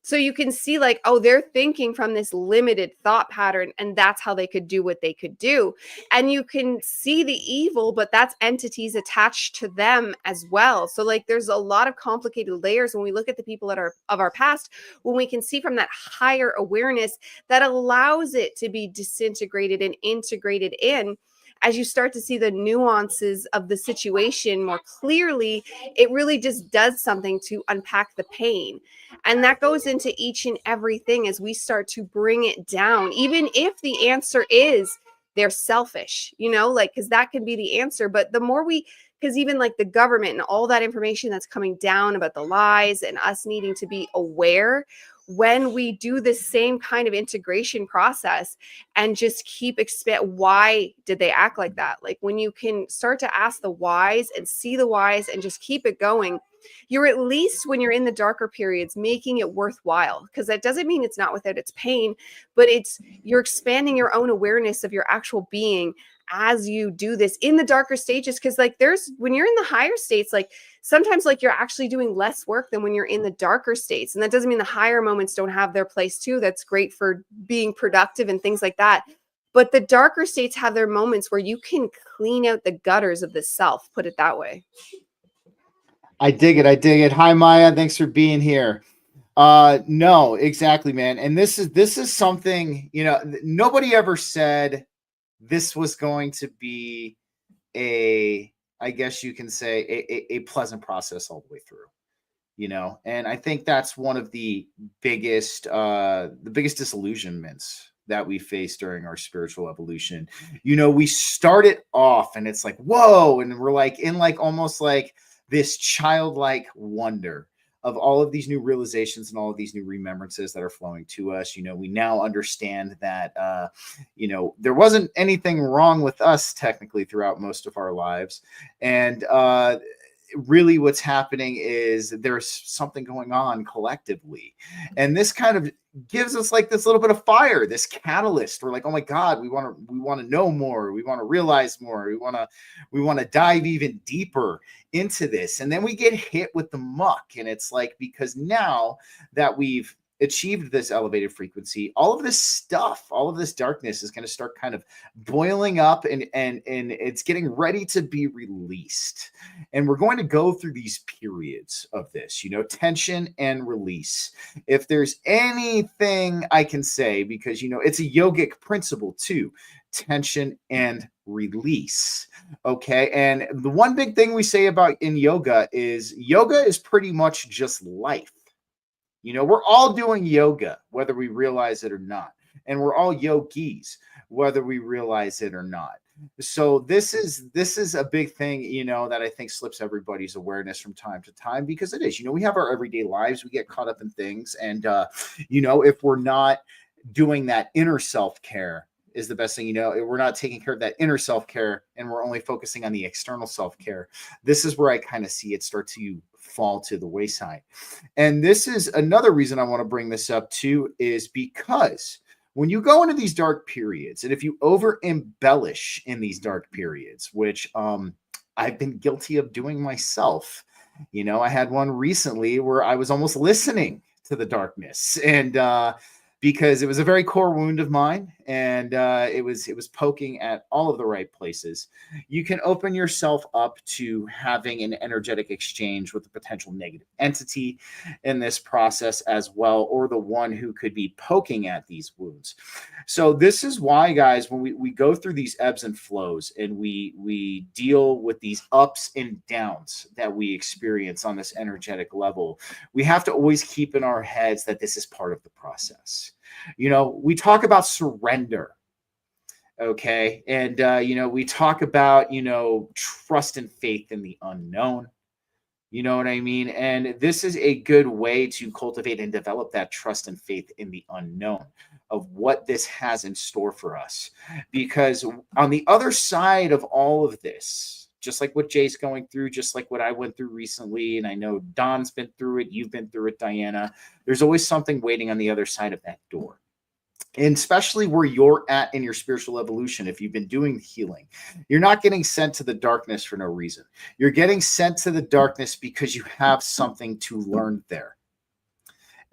B: So you can see like, oh, they're thinking from this limited thought pattern, and that's how they could do what they could do. And you can see the evil, but that's entities attached to them as well. So like there's a lot of complicated layers when we look at the people that are of our past, when we can see from that higher awareness that allows it to be disintegrated and integrated in. As you start to see the nuances of the situation more clearly, it really just does something to unpack the pain. And that goes into each and everything as we start to bring it down, even if the answer is they're selfish, like, because that can be the answer. But the more because even like the government and all that information that's coming down about the lies and us needing to be aware, when we do the same kind of integration process and just keep why did they act like that? Like when you can start to ask the whys and see the whys and just keep it going, you're at least, when you're in the darker periods, making it worthwhile, because that doesn't mean it's not without its pain, but you're expanding your own awareness of your actual being as you do this in the darker stages. Because like when you're in the higher states, like sometimes like you're actually doing less work than when you're in the darker states. And that doesn't mean the higher moments don't have their place too. That's great for being productive and things like that. But the darker states have their moments where you can clean out the gutters of the self, put it that way.
A: I dig it. Hi, Maya. Thanks for being here. No, exactly, man. And this is something, nobody ever said this was going to be I guess you can say a pleasant process all the way through, and I think that's one of the biggest disillusionments that we face during our spiritual evolution. We start it off and it's like, whoa. And we're like in like almost like this childlike wonder of all of these new realizations and all of these new remembrances that are flowing to us. We now understand that, there wasn't anything wrong with us technically throughout most of our lives. And really what's happening is there's something going on collectively. And this kind of gives us like this little bit of fire, this catalyst. We're like, oh my God, we want to know more. We want to realize more. We want to dive even deeper into this. And then we get hit with the muck. And it's like, because now that we've achieved this elevated frequency, all of this stuff, all of this darkness is going to start kind of boiling up, and it's getting ready to be released. And we're going to go through these periods of this, tension and release. If there's anything I can say, because it's a yogic principle too, tension and release. Okay. And the one big thing we say about in yoga is pretty much just life. We're all doing yoga, whether we realize it or not. And we're all yogis, whether we realize it or not. So this is a big thing, that I think slips everybody's awareness from time to time, because it is, we have our everyday lives. We get caught up in things. And, if we're not doing that inner self-care is the best thing, we're not taking care of that inner self-care and we're only focusing on the external self-care. This is where I kind of see it start to fall to the wayside. And this is another reason I want to bring this up too, is because when you go into these dark periods, and if you over embellish in these dark periods, which I've been guilty of doing myself, I had one recently where I was almost listening to the darkness, and because it was a very core wound of mine, and it was poking at all of the right places. You can open yourself up to having an energetic exchange with a potential negative entity in this process as well, or the one who could be poking at these wounds. So this is why, guys, when we go through these ebbs and flows, and we deal with these ups and downs that we experience on this energetic level, we have to always keep in our heads that this is part of the process. We talk about surrender, okay? And, we talk about, trust and faith in the unknown. You know what I mean? And this is a good way to cultivate and develop that trust and faith in the unknown of what this has in store for us. Because on the other side of all of this, just like what Jay's going through, just like what I went through recently, and I know Don's been through it, you've been through it, Diana, there's always something waiting on the other side of that door. And especially where you're at in your spiritual evolution, if you've been doing healing, you're not getting sent to the darkness for no reason. You're getting sent to the darkness because you have something to learn there.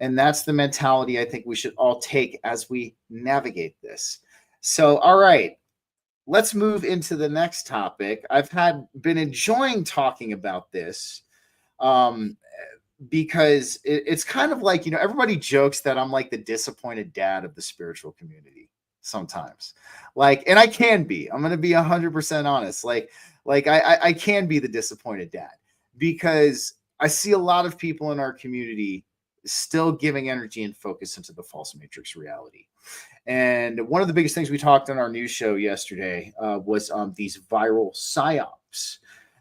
A: And that's the mentality I think we should all take as we navigate this. So, all right, let's move into the next topic. I've been enjoying talking about this because it's kind of like, everybody jokes that I'm like the disappointed dad of the spiritual community sometimes. And I can be. I'm going to be 100% honest. I can be the disappointed dad, because I see a lot of people in our community still giving energy and focus into the false matrix reality. And one of the biggest things we talked on our news show yesterday was these viral psyops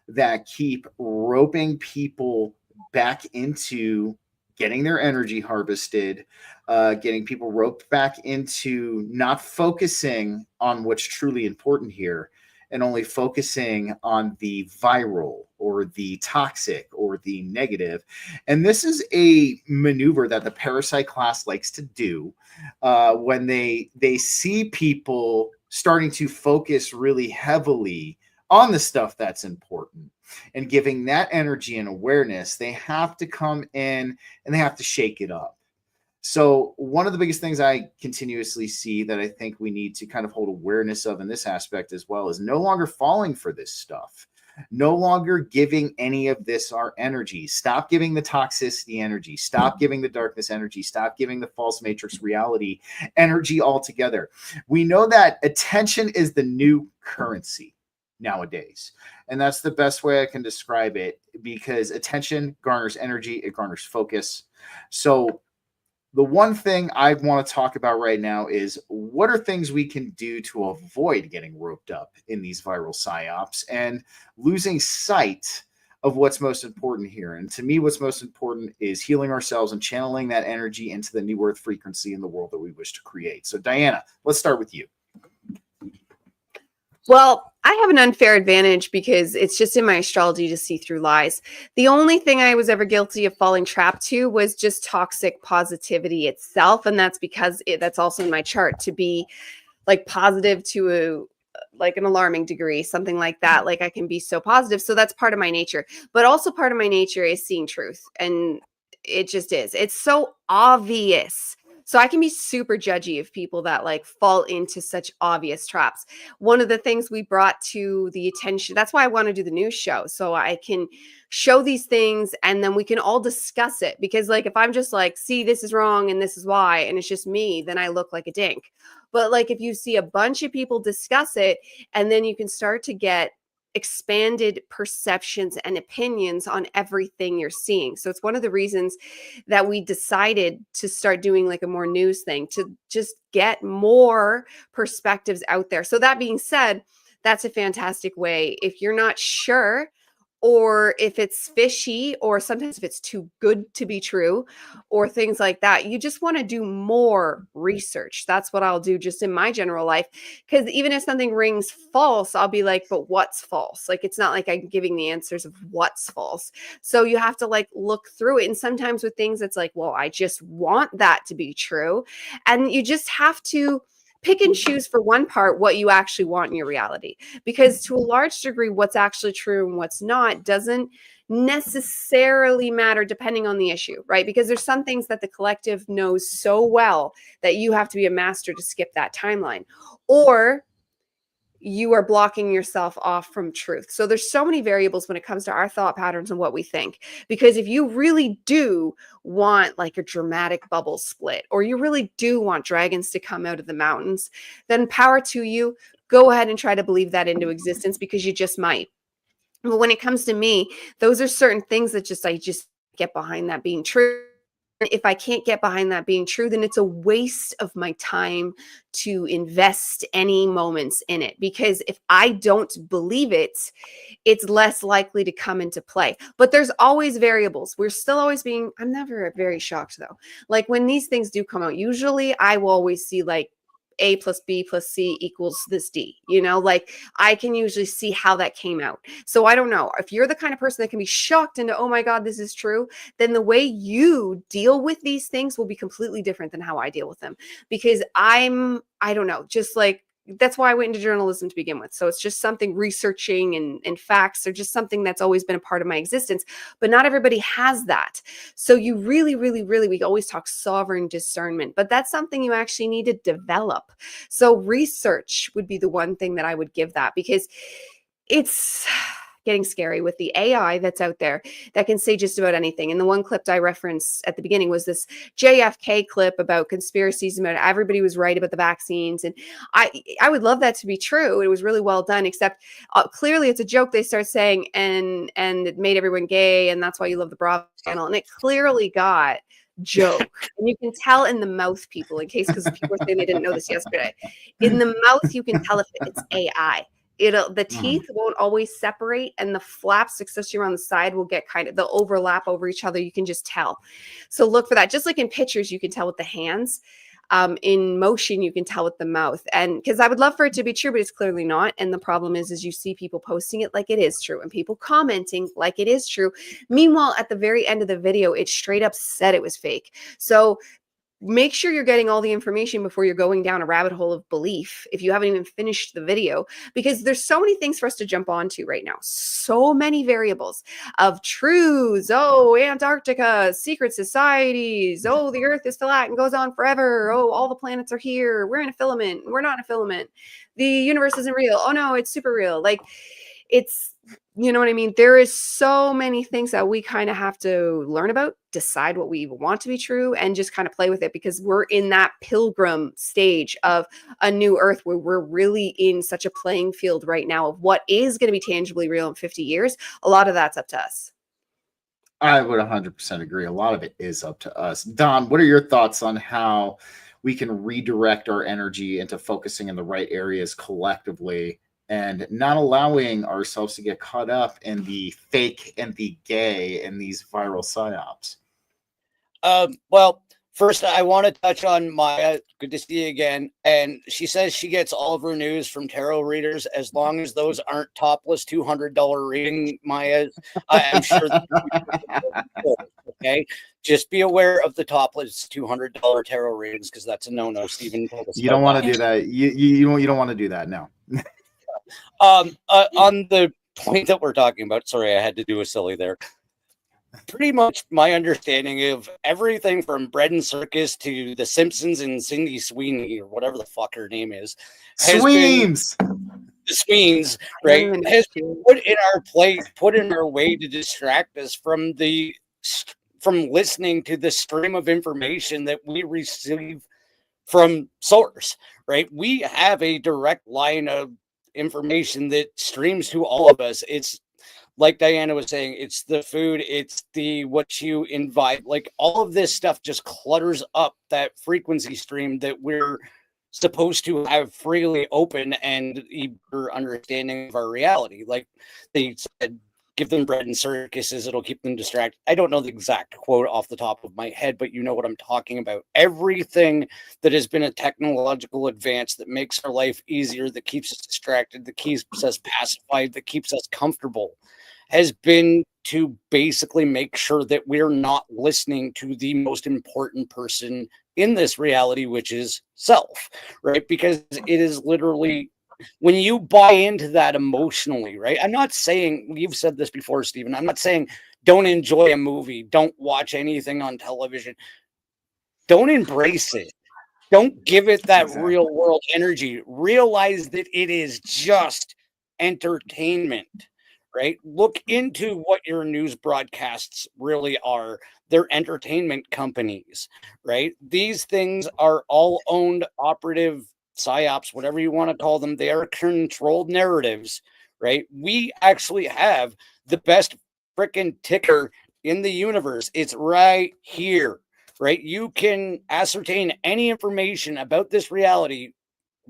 A: that keep roping people back into getting their energy harvested, getting people roped back into not focusing on what's truly important here, and only focusing on the viral or the toxic or the negative. And this is a maneuver that the parasite class likes to do when they see people starting to focus really heavily on the stuff that's important and giving that energy and awareness. They have to come in and they have to shake it up. So one of the biggest things I continuously see that I think we need to kind of hold awareness of in this aspect as well is no longer falling for this stuff, no longer giving any of this our energy. Stop giving the toxicity energy, stop giving the darkness energy, stop giving the false matrix reality energy altogether. We know that attention is the new currency nowadays. And that's the best way I can describe it, because attention garners energy, it garners focus. So the one thing I want to talk about right now is what are things we can do to avoid getting roped up in these viral psyops and losing sight of what's most important here. And to me, what's most important is healing ourselves and channeling that energy into the new earth frequency in the world that we wish to create. So Diana, let's start with you.
B: Well, I have an unfair advantage because it's just in my astrology to see through lies. The only thing I was ever guilty of falling trapped to was just toxic positivity itself. And that's because that's also in my chart, to be like positive to like an alarming degree, something like that. Like I can be so positive. So that's part of my nature. But also part of my nature is seeing truth. And it just is. It's so obvious. So I can be super judgy of people that like fall into such obvious traps. One of the things we brought to the attention, that's why I want to do the news show. So I can show these things and then we can all discuss it. Because like if I'm just like, see, this is wrong and this is why, and it's just me, then I look like a dink. But like if you see a bunch of people discuss it, and then you can start to get expanded perceptions and opinions on everything you're seeing. So it's one of the reasons that we decided to start doing like a more news thing, to just get more perspectives out there. So that being said, that's a fantastic way. If you're not sure, or if it's fishy, or sometimes if it's too good to be true, or things like that, you just want to do more research. That's what I'll do just in my general life. Because even if something rings false, I'll be like, but what's false? Like, it's not like I'm giving the answers of what's false. So you have to like look through it. And sometimes with things, it's like, well, I just want that to be true. And you just have to pick and choose for one part what you actually want in your reality, because to a large degree, what's actually true and what's not doesn't necessarily matter depending on the issue, right? Because there's some things that the collective knows so well that you have to be a master to skip that timeline, or you are blocking yourself off from truth. So there's so many variables when it comes to our thought patterns and what we think. Because if you really do want like a dramatic bubble split, or you really do want dragons to come out of the mountains, then power to you. Go ahead and try to believe that into existence, because you just might. But when it comes to me, those are certain things that I just get behind that being true. If I can't get behind that being true, then it's a waste of my time to invest any moments in it. Because if I don't believe it, it's less likely to come into play. But there's always variables. We're still always I'm never very shocked though. Like when these things do come out, usually I will always see like A plus B plus C equals this D, like I can usually see how that came out. So I don't know if you're the kind of person that can be shocked into, oh my God, this is true, then the way you deal with these things will be completely different than how I deal with them, because I don't know, just like, that's why I went into journalism to begin with. So it's just something, researching and facts are just something that's always been a part of my existence, but not everybody has that. So you really, really, really, we always talk sovereign discernment, but that's something you actually need to develop. So research would be the one thing that I would give that, because it's getting scary with the AI that's out there that can say just about anything. And the one clip I referenced at the beginning was this JFK clip about conspiracies, about everybody was right about the vaccines. And I would love that to be true. It was really well done, except clearly it's a joke, they start saying, and it made everyone gay, and that's why you love the Bravo channel. And it clearly got joke. And you can tell in the mouth, people, in case, because people were saying they didn't know this yesterday. In the mouth, you can tell if it's AI. The teeth won't always separate, and the flaps, especially around the side, will get they'll overlap over each other. You can just tell. So look for that. Just like in pictures, you can tell with the hands. In motion, you can tell with the mouth. And because I would love for it to be true, but it's clearly not. And the problem is you see people posting it like it is true, and people commenting like it is true. Meanwhile, at the very end of the video, it straight up said it was fake. So make sure you're getting all the information before you're going down a rabbit hole of belief, if you haven't even finished the video, because there's so many things for us to jump onto right now. So many variables of truths. Oh, Antarctica, secret societies. Oh, the earth is flat and goes on forever. Oh, all the planets are here. We're in a filament. We're not in a filament. The universe isn't real. Oh no, it's super real. Like, it's, you know what I mean? There is so many things that we kind of have to learn about, decide what we want to be true, and just kind of play with it, because we're in that pilgrim stage of a new earth where we're really in such a playing field right now of what is going to be tangibly real in 50 years. A lot of that's up to us.
A: I would 100% agree. A lot of it is up to us. Don, what are your thoughts on how we can redirect our energy into focusing in the right areas collectively and not allowing ourselves to get caught up in the fake and the gay and these viral psyops.
C: Well, first, I want to touch on Maya. Good to see you again. And she says she gets all of her news from tarot readers, as long as those aren't topless $200 reading Mayas. I'm sure. Okay, just be aware of the topless $200 tarot readings, because that's a no-no. Stephen told us
A: You don't
C: about
A: want to do that. You don't want to do that. No.
C: on the point that we're talking about. Sorry, I had to do a silly there. Pretty much my understanding of everything from Bread and Circus to The Simpsons and Cindy Sweeney, or whatever the fuck her name is,
A: Sweems.
C: The Sweens, right, has been put in our way to distract us from listening to the stream of information that we receive from source, right? We have a direct line of information that streams to all of us. It's like Diana was saying, it's the food, it's the what you invite, like all of this stuff just clutters up that frequency stream that we're supposed to have freely open and eager understanding of our reality. Like they said, give them bread and circuses, it'll keep them distracted. I don't know the exact quote off the top of my head, but you know what I'm talking about. Everything that has been a technological advance that makes our life easier, that keeps us distracted, that keeps us pacified, that keeps us comfortable, has been to basically make sure that we're not listening to the most important person in this reality, which is self, right? Because it is literally, when you buy into that emotionally, right? I'm not saying, you've said this before, Stephen, I'm not saying don't enjoy a movie, don't watch anything on television, don't embrace it. Don't give it that real world energy. Realize that it is just entertainment, right? Look into what your news broadcasts really are. They're entertainment companies, right? These things are all owned, operative psyops, whatever you want to call them. They are controlled narratives, right? We actually have the best freaking ticker in the universe. It's right here, right? You can ascertain any information about this reality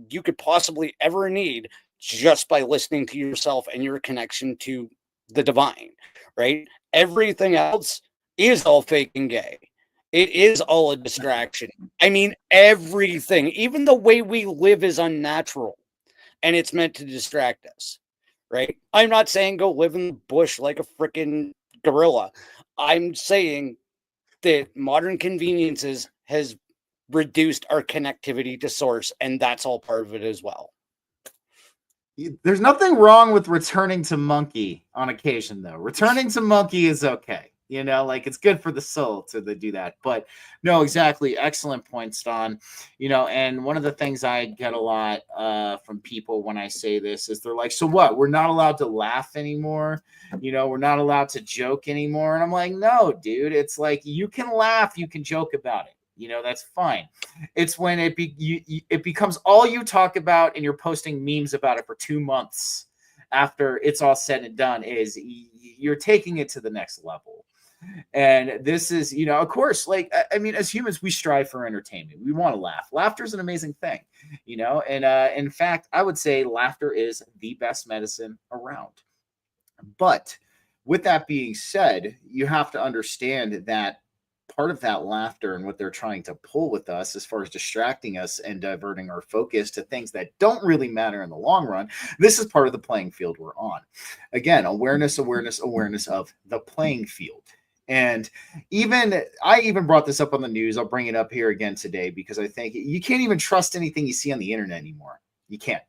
C: you could possibly ever need just by listening to yourself and your connection to the divine, right? Everything else is all fake and gay. It is all a distraction. I mean, everything, even the way we live is unnatural, and it's meant to distract us, right? I'm not saying go live in the bush like a freaking gorilla. I'm saying that modern conveniences has reduced our connectivity to source, and that's all part of it as well.
A: There's nothing wrong with returning to monkey on occasion, though. Returning to monkey is okay. You know, like it's good for the soul to do that. But no, exactly. Excellent point, Stan. You know, and one of the things I get a lot from people when I say this is they're like, so what? We're not allowed to laugh anymore. You know, we're not allowed to joke anymore. And I'm like, no, dude, it's like you can laugh, you can joke about it. You know, that's fine. It's when it becomes all you talk about and you're posting memes about it for 2 months after it's all said and done, is you're taking it to the next level. And this is, you know, of course, like, I mean, as humans, we strive for entertainment. We want to laugh. Laughter is an amazing thing, you know, and in fact, I would say laughter is the best medicine around. But with that being said, you have to understand that part of that laughter and what they're trying to pull with us as far as distracting us and diverting our focus to things that don't really matter in the long run, this is part of the playing field we're on. Again, awareness of the playing field. And I even brought this up on the news. I'll bring it up here again today because I think you can't even trust anything you see on the internet anymore. You can't.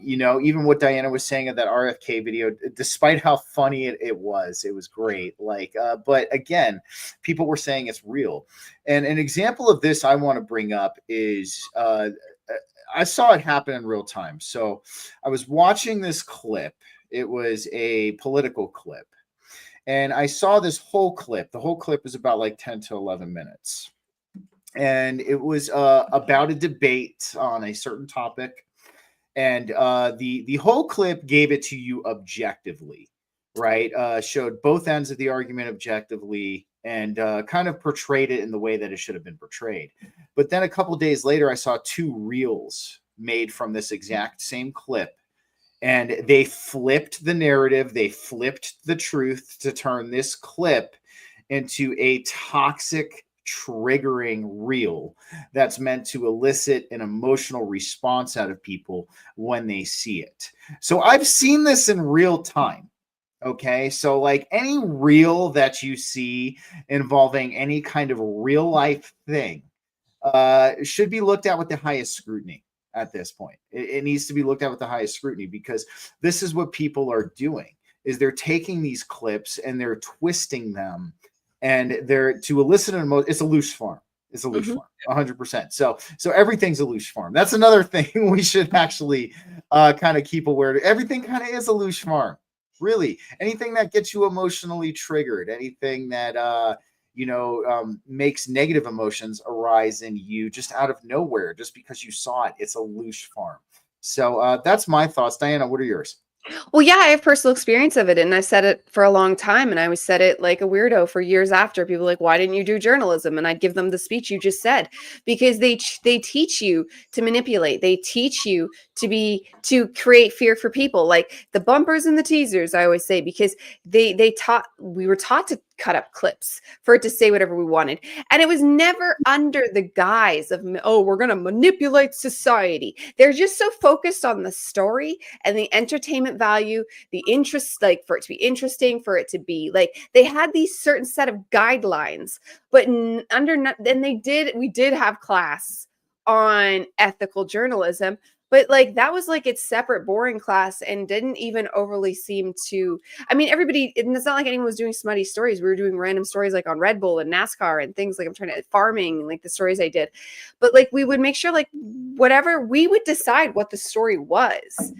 A: You know, even what Diana was saying of that RFK video, despite how funny it was great. Like, but again, people were saying it's real. And an example of this I want to bring up is I saw it happen in real time. So I was watching this clip. It was a political clip. And I saw this whole clip. The whole clip is about like 10 to 11 minutes. And it was about a debate on a certain topic. And the whole clip gave it to you objectively, right? Showed both ends of the argument objectively and kind of portrayed it in the way that it should have been portrayed. But then a couple days later, I saw 2 reels made from this exact same clip. And they flipped the narrative, they flipped the truth to turn this clip into a toxic, triggering reel that's meant to elicit an emotional response out of people when they see it. So I've seen this in real time. Okay, so like any reel that you see involving any kind of real life thing should be looked at with the highest scrutiny at this point. It needs to be looked at with the highest scrutiny, because this is what people are doing, is they're taking these clips and they're twisting them, and they're to elicit an emotion. It's a loose form. It's a loose form, 100%. So everything's a loose form. That's another thing we should actually kind of keep aware of. Everything kind of is a loose form. Really, anything that gets you emotionally triggered, anything that makes negative emotions arise in you just out of nowhere, just because you saw it, it's a loose form. So that's my thoughts. Diana, what are yours?
B: Well, yeah, I have personal experience of it, and I said it for a long time, and I always said it like a weirdo for years after. People were like, "Why didn't you do journalism?" And I'd give them the speech you just said, because they teach you to manipulate. They teach you to create fear for people, like the bumpers and the teasers. I always say, because we were taught to cut up clips for it to say whatever we wanted, and it was never under the guise of, oh, we're going to manipulate society. They're just so focused on the story and the entertainment value, the interest, like for it to be interesting, for it to be like, they had these certain set of guidelines, but we did have class on ethical journalism, but like that was like its separate boring class, and didn't even overly seem to, I mean, everybody, it's not like anyone was doing smutty stories. We were doing random stories like on Red Bull and NASCAR and things, like I'm trying to farming, like the stories I did. But like we would make sure, like whatever, we would decide what the story was.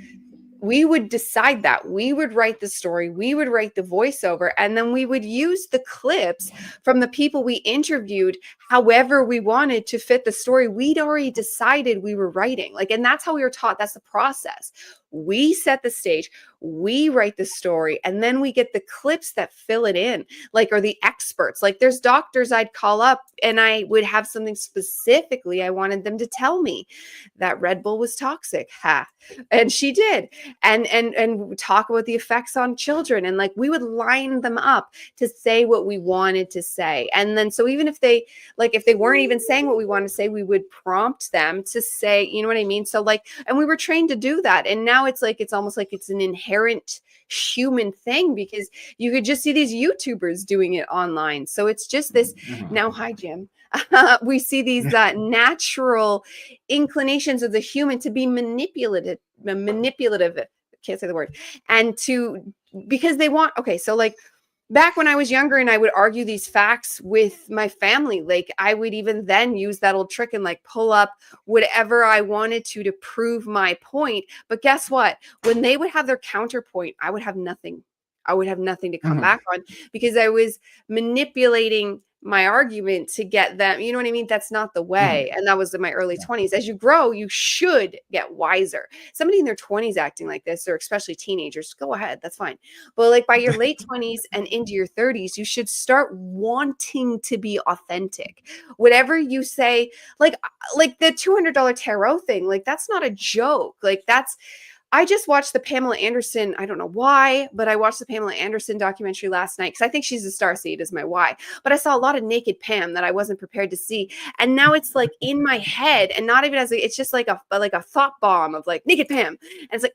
B: We would decide that. We would write the story, we would write the voiceover, and then we would use the clips from the people we interviewed however we wanted to fit the story we'd already decided we were writing. Like, and that's how we were taught. That's the process. We set the stage, we write the story, and then we get the clips that fill it in, like, or the experts. Like there's doctors I'd call up and I would have something specifically I wanted them to tell me, that Red Bull was toxic. Ha. And she did. And talk about the effects on children. And like we would line them up to say what we wanted to say. And then so even if they weren't even saying what we wanted to say, we would prompt them to say, you know what I mean? So like, and we were trained to do that. And now it's like, it's almost like it's an inherent human thing, because you could just see these YouTubers doing it online. So it's just this now, hi Jim. We see these natural inclinations of the human to be manipulative, can't say the word, and because they want, okay, so like back when I was younger and I would argue these facts with my family, like I would even then use that old trick and like pull up whatever I wanted to prove my point. But guess what? When they would have their counterpoint, I would have nothing. I would have nothing to come back on, because I was manipulating my argument to get them, you know what I mean? That's not the way. And that was in my early 20s. As you grow, you should get wiser. Somebody in their 20s acting like this, or especially teenagers, go ahead, that's fine. But like by your late 20s and into your 30s, you should start wanting to be authentic. Whatever you say, like the $200 tarot thing, like that's not a joke. Like I just watched the Pamela Anderson, I don't know why, but I watched the Pamela Anderson documentary last night because I think she's a starseed is my why. But I saw a lot of naked Pam that I wasn't prepared to see. And now it's like in my head, and not even it's just like a thought bomb of like naked Pam. And it's like,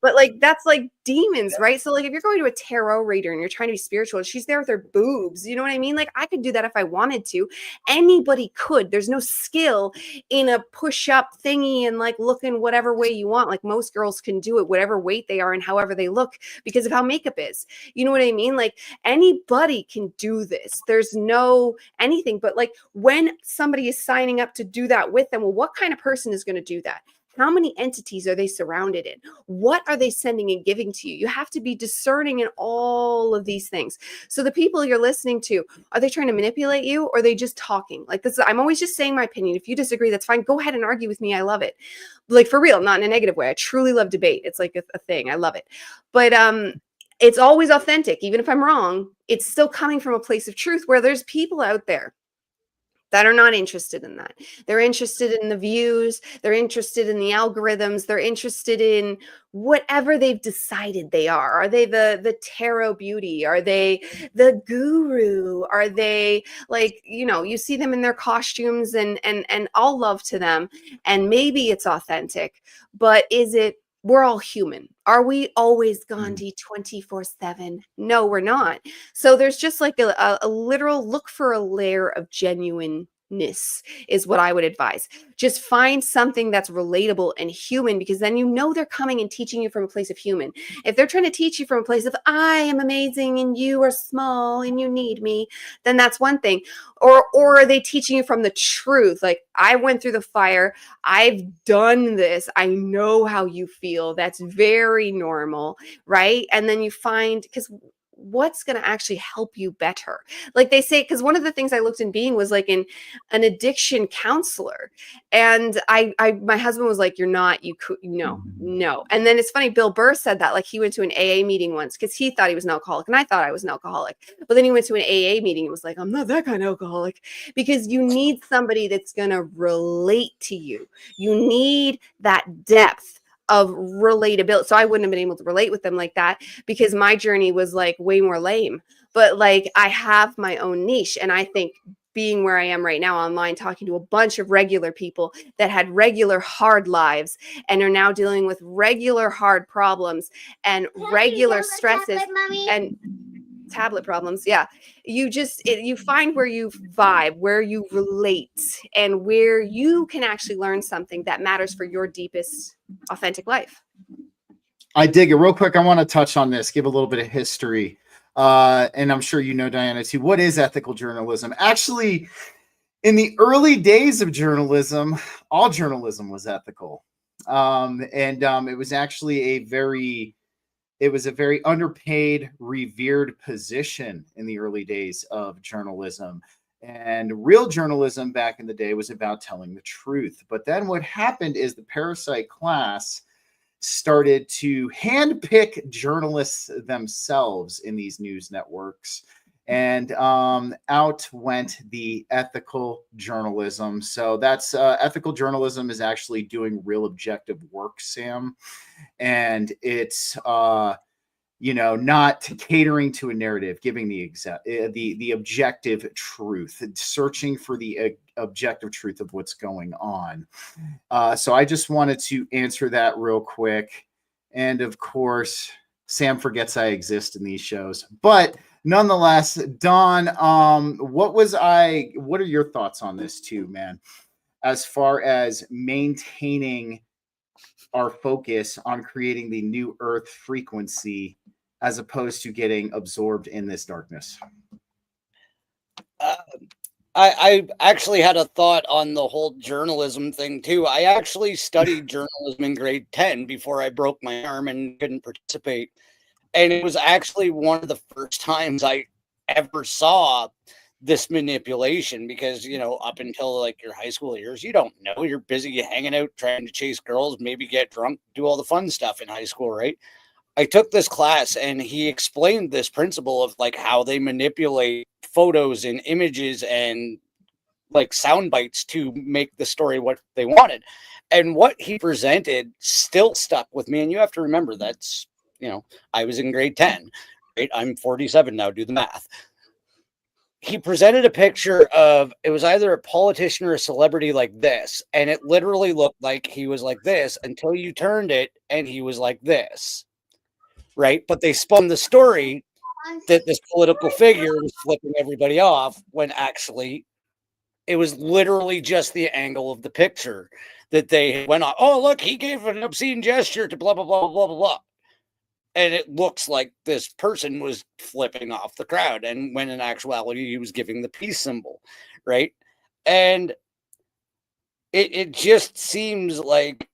B: but like that's like demons, right? So like if you're going to a tarot reader and you're trying to be spiritual and she's there with her boobs, you know what I mean? Like I could do that if I wanted to. Anybody could. There's no skill in a push-up thingy and like looking whatever way you want. Like most girls can do it, whatever weight they are and however they look, because of how makeup is. You know what I mean? Like anybody can do this. There's no anything, but like when somebody is signing up to do that with them, well, what kind of person is going to do that? How many entities are they surrounded in? What are they sending and giving to you? You have to be discerning in all of these things. So the people you're listening to, are they trying to manipulate you, or are they just talking? Like this, I'm always just saying my opinion. If you disagree, that's fine. Go ahead and argue with me. I love it. Like for real, not in a negative way. I truly love debate. It's like a thing. I love it. But it's always authentic. Even if I'm wrong, it's still coming from a place of truth, where there's people out there that are not interested in that. They're interested in the views, they're interested in the algorithms, they're interested in whatever they've decided they are. Are they the tarot beauty? Are they the guru? Are they like, you know, you see them in their costumes and all love to them, and maybe it's authentic, but is it, we're all human. Are we always Gandhi 24/7? No, we're not. So there's just like a literal look for a layer of genuineness is what I would advise. Just find something that's relatable and human, because then you know they're coming and teaching you from a place of human. If they're trying to teach you from a place of I am amazing and you are small and you need me, then that's one thing. Or are they teaching you from the truth? Like, I went through the fire, I've done this, I know how you feel. That's very normal, right? And then you find, because what's going to actually help you better, like they say, because one of the things I looked in being was like in an addiction counselor, and I my husband was like, you're not, you could, no. And then it's funny, Bill Burr said that, like he went to an AA meeting once because he thought he was an alcoholic and I thought I was an alcoholic, but then he went to an AA meeting and was like, I'm not that kind of alcoholic, because you need somebody that's going to relate to you. You need that depth of relatability. So I wouldn't have been able to relate with them like that, because my journey was like way more lame. But like, I have my own niche, and I think being where I am right now online, talking to a bunch of regular people that had regular hard lives and are now dealing with regular hard problems and regular stresses and tablet problems. Yeah. You just, you find where you vibe, where you relate, and where you can actually learn something that matters for your deepest authentic life.
A: I dig it. Real quick, I want to touch on this, give a little bit of history. And I'm sure you know, Diana, too. What is ethical journalism? Actually, in the early days of journalism, all journalism was ethical. It was actually a very underpaid, revered position in the early days of journalism. And real journalism back in the day was about telling the truth. But then what happened is the parasite class started to handpick journalists themselves in these news networks. And out went the ethical journalism. So that's ethical journalism is actually doing real objective work, Sam. And it's not catering to a narrative, giving the objective truth, searching for the objective truth of what's going on. So I just wanted to answer that real quick. And of course, Sam forgets I exist in these shows, but nonetheless, Don, what are your thoughts on this too, man? As far as maintaining our focus on creating the new earth frequency as opposed to getting absorbed in this darkness.
C: I actually had a thought on the whole journalism thing too. I actually studied journalism in grade 10 before I broke my arm and couldn't participate. And it was actually one of the first times I ever saw this manipulation, because, up until like your high school years, you don't know. You're busy hanging out, trying to chase girls, maybe get drunk, do all the fun stuff in high school, right? I took this class and he explained this principle of like how they manipulate photos and images and like sound bites to make the story what they wanted. And what he presented still stuck with me. And you have to remember that's, I was in grade 10, right? I'm 47 now, do the math. He presented a picture of, it was either a politician or a celebrity like this. And it literally looked like he was like this until you turned it and he was like this. Right. But they spun the story that this political figure was flipping everybody off when actually it was literally just the angle of the picture that they went on. Oh, look, he gave an obscene gesture to blah, blah, blah, blah, blah, blah. And it looks like this person was flipping off the crowd. And when in actuality, he was giving the peace symbol. Right. And it just seems like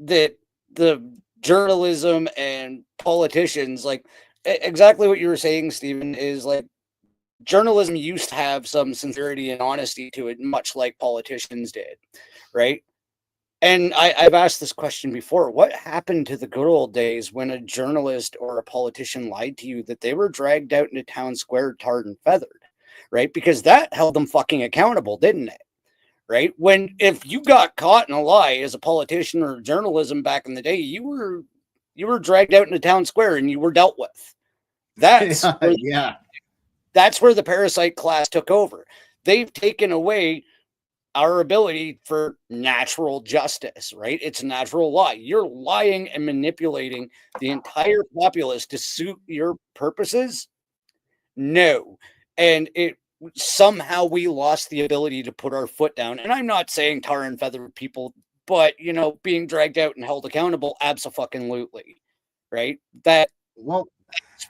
C: that the journalism and politicians, like exactly what you were saying, Stephen, is like journalism used to have some sincerity and honesty to it, much like politicians did, right? And I've asked this question before. What happened to the good old days when a journalist or a politician lied to you that they were dragged out into town square, tarred and feathered, right? Because that held them fucking accountable, didn't it? Right? If you got caught in a lie as a politician or journalism back in the day, you were dragged out into town square and you were dealt with. That's
A: Yeah.
C: That's where the parasite class took over. They've taken away our ability for natural justice, right? It's a natural lie. You're lying and manipulating the entire populace to suit your purposes. No. And somehow we lost the ability to put our foot down. And I'm not saying tar and feather people, but being dragged out and held accountable, absolutely. Right?
A: Well,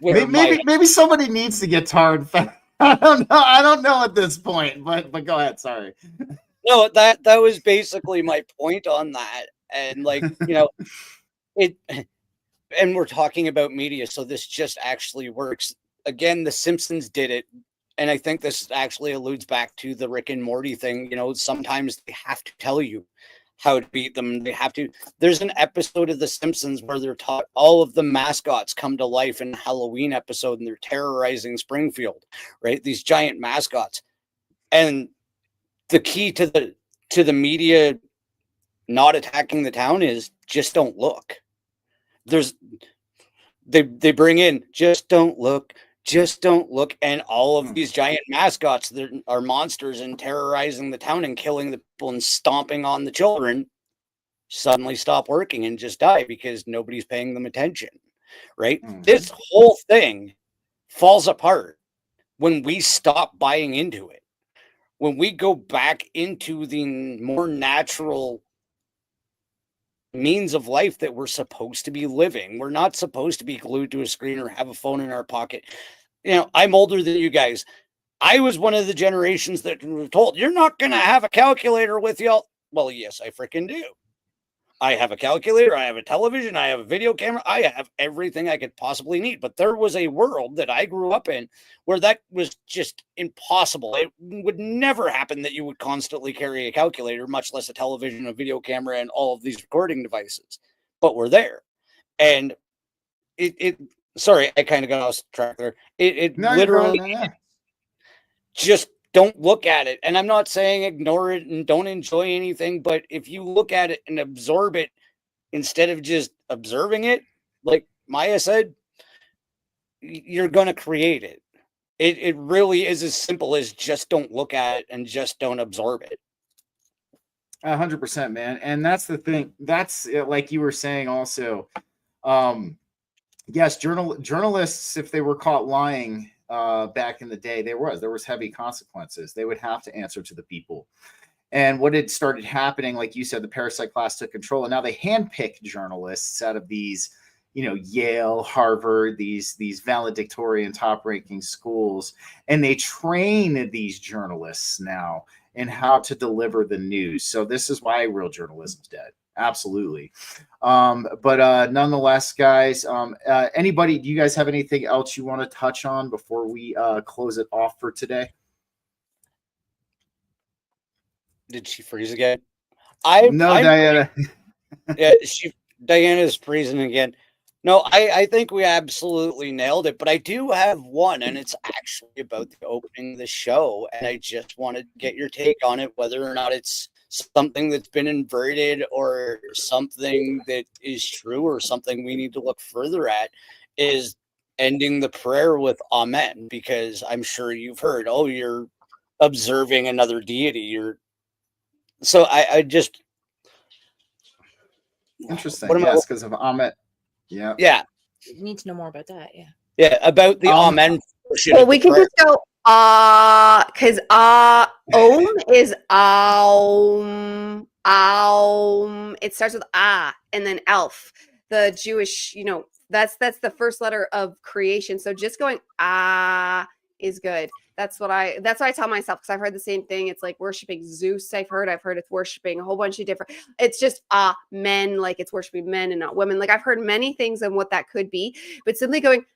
A: maybe somebody needs to get tar and feather. I don't know at this point, but go ahead. Sorry.
C: No, that was basically my point on that. And it, and we're talking about media, so this just actually works. Again, The Simpsons did it. And I think this actually alludes back to the Rick and Morty thing. Sometimes they have to tell you how to beat them. There's an episode of The Simpsons where they're taught, all of the mascots come to life in a Halloween episode and they're terrorizing Springfield, right? These giant mascots. And the key to the media not attacking the town is just don't look. They bring in just don't look, and all of these giant mascots that are monsters and terrorizing the town and killing the people and stomping on the children suddenly stop working and just die because nobody's paying them attention, right? Mm-hmm. This whole thing falls apart when we stop buying into it. When we go back into the more natural means of life that we're supposed to be living. We're not supposed to be glued to a screen or have a phone in our pocket. I'm older than you guys. I was one of the generations that were told, you're not going to have a calculator with you. Well, yes, I freaking do. I have a calculator, I have a television, I have a video camera, I have everything I could possibly need. But there was a world that I grew up in where that was just impossible. It would never happen that you would constantly carry a calculator, much less a television, a video camera, and all of these recording devices. But we're there. And sorry, I kind of got off track there. Literally just don't look at it. And I'm not saying ignore it and don't enjoy anything, but if you look at it and absorb it instead of just observing it, like Maya said, you're going to create it. It really is as simple as just don't look at it and just don't absorb it.
A: 100%, man. And that's the thing. That's like you were saying also. Yes, journalists, if they were caught lying, back in the day, there was heavy consequences. They would have to answer to the people. And what had started happening, like you said, the parasite class took control, and now they handpick journalists out of these, Yale, Harvard, these valedictorian top-ranking schools, and they train these journalists now in how to deliver the news. So this is why real journalism's dead. Absolutely. But nonetheless, guys, anybody, do you guys have anything else you want to touch on before we close it off for today?
C: Did she freeze again?
A: Diana.
C: Yeah, Diana's freezing again. No, I think we absolutely nailed it, but I do have one, and it's actually about the opening of the show, and I just want to get your take on it, whether or not it's something that's been inverted or something that is true or something we need to look further at, is ending the prayer with Amen, because I'm sure you've heard, you're observing another deity. So I just...
A: Interesting. Yes, because of Amen. Yeah.
C: Yeah.
D: You need to know more about that. Yeah.
C: Yeah, about the Amen.
B: Well, we can just go because Om is Aum. It starts with and then Elf. The Jewish, that's the first letter of creation. So just going is good. That's what I tell myself, because I've heard the same thing. It's like worshiping Zeus. I've heard it's worshiping a whole bunch of different. It's just men, like it's worshiping men and not women. Like I've heard many things on what that could be, but simply going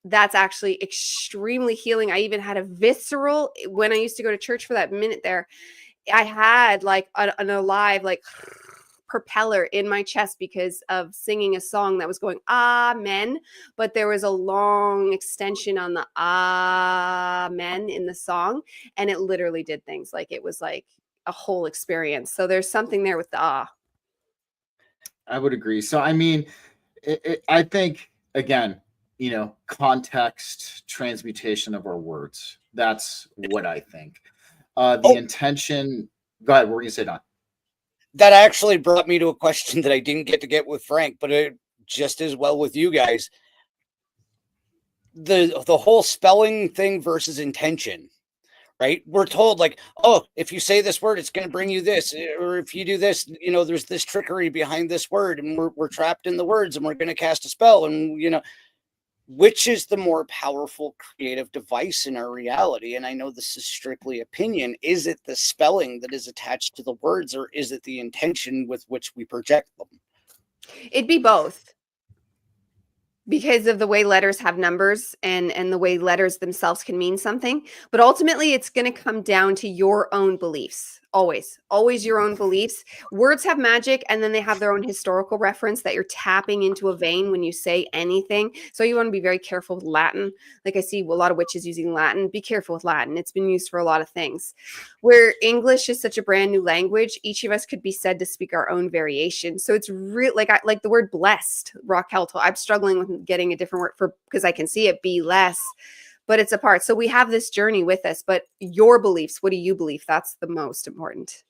B: that's actually extremely healing. I even had a visceral, when I used to go to church for that minute there, I had like an alive, like propeller in my chest because of singing a song that was going amen, but there was a long extension on the amen in the song, and it literally did things. Like it was like a whole experience. So there's something there with the
A: I would agree. So, I mean, I think, again, context, transmutation of our words. That's what I think. The intention. Go ahead. What were you going to say, Don?
C: That actually brought me to a question that I didn't get with Frank, but it just as well with you guys. The whole spelling thing versus intention, right? We're told like, oh, if you say this word, it's going to bring you this, or if you do this, there's this trickery behind this word, and we're trapped in the words, and we're going to cast a spell, and which is the more powerful creative device in our reality? And I know this is strictly opinion. Is it the spelling that is attached to the words, or is it the intention with which we project them?
B: It'd be both. Because of the way letters have numbers and the way letters themselves can mean something. But ultimately, it's going to come down to your own beliefs. Always your own beliefs. Words have magic, and then they have their own historical reference that you're tapping into a vein when you say anything. So you want to be very careful with Latin. Like I see a lot of witches using Latin. Be careful with Latin. It's been used for a lot of things. Where English is such a brand new language, each of us could be said to speak our own variation. So it's real, like the word blessed, Raquel. I'm struggling with getting a different word for, because I can see it, be less, but it's a part. So we have this journey with us, but your beliefs, what do you believe? That's the most important.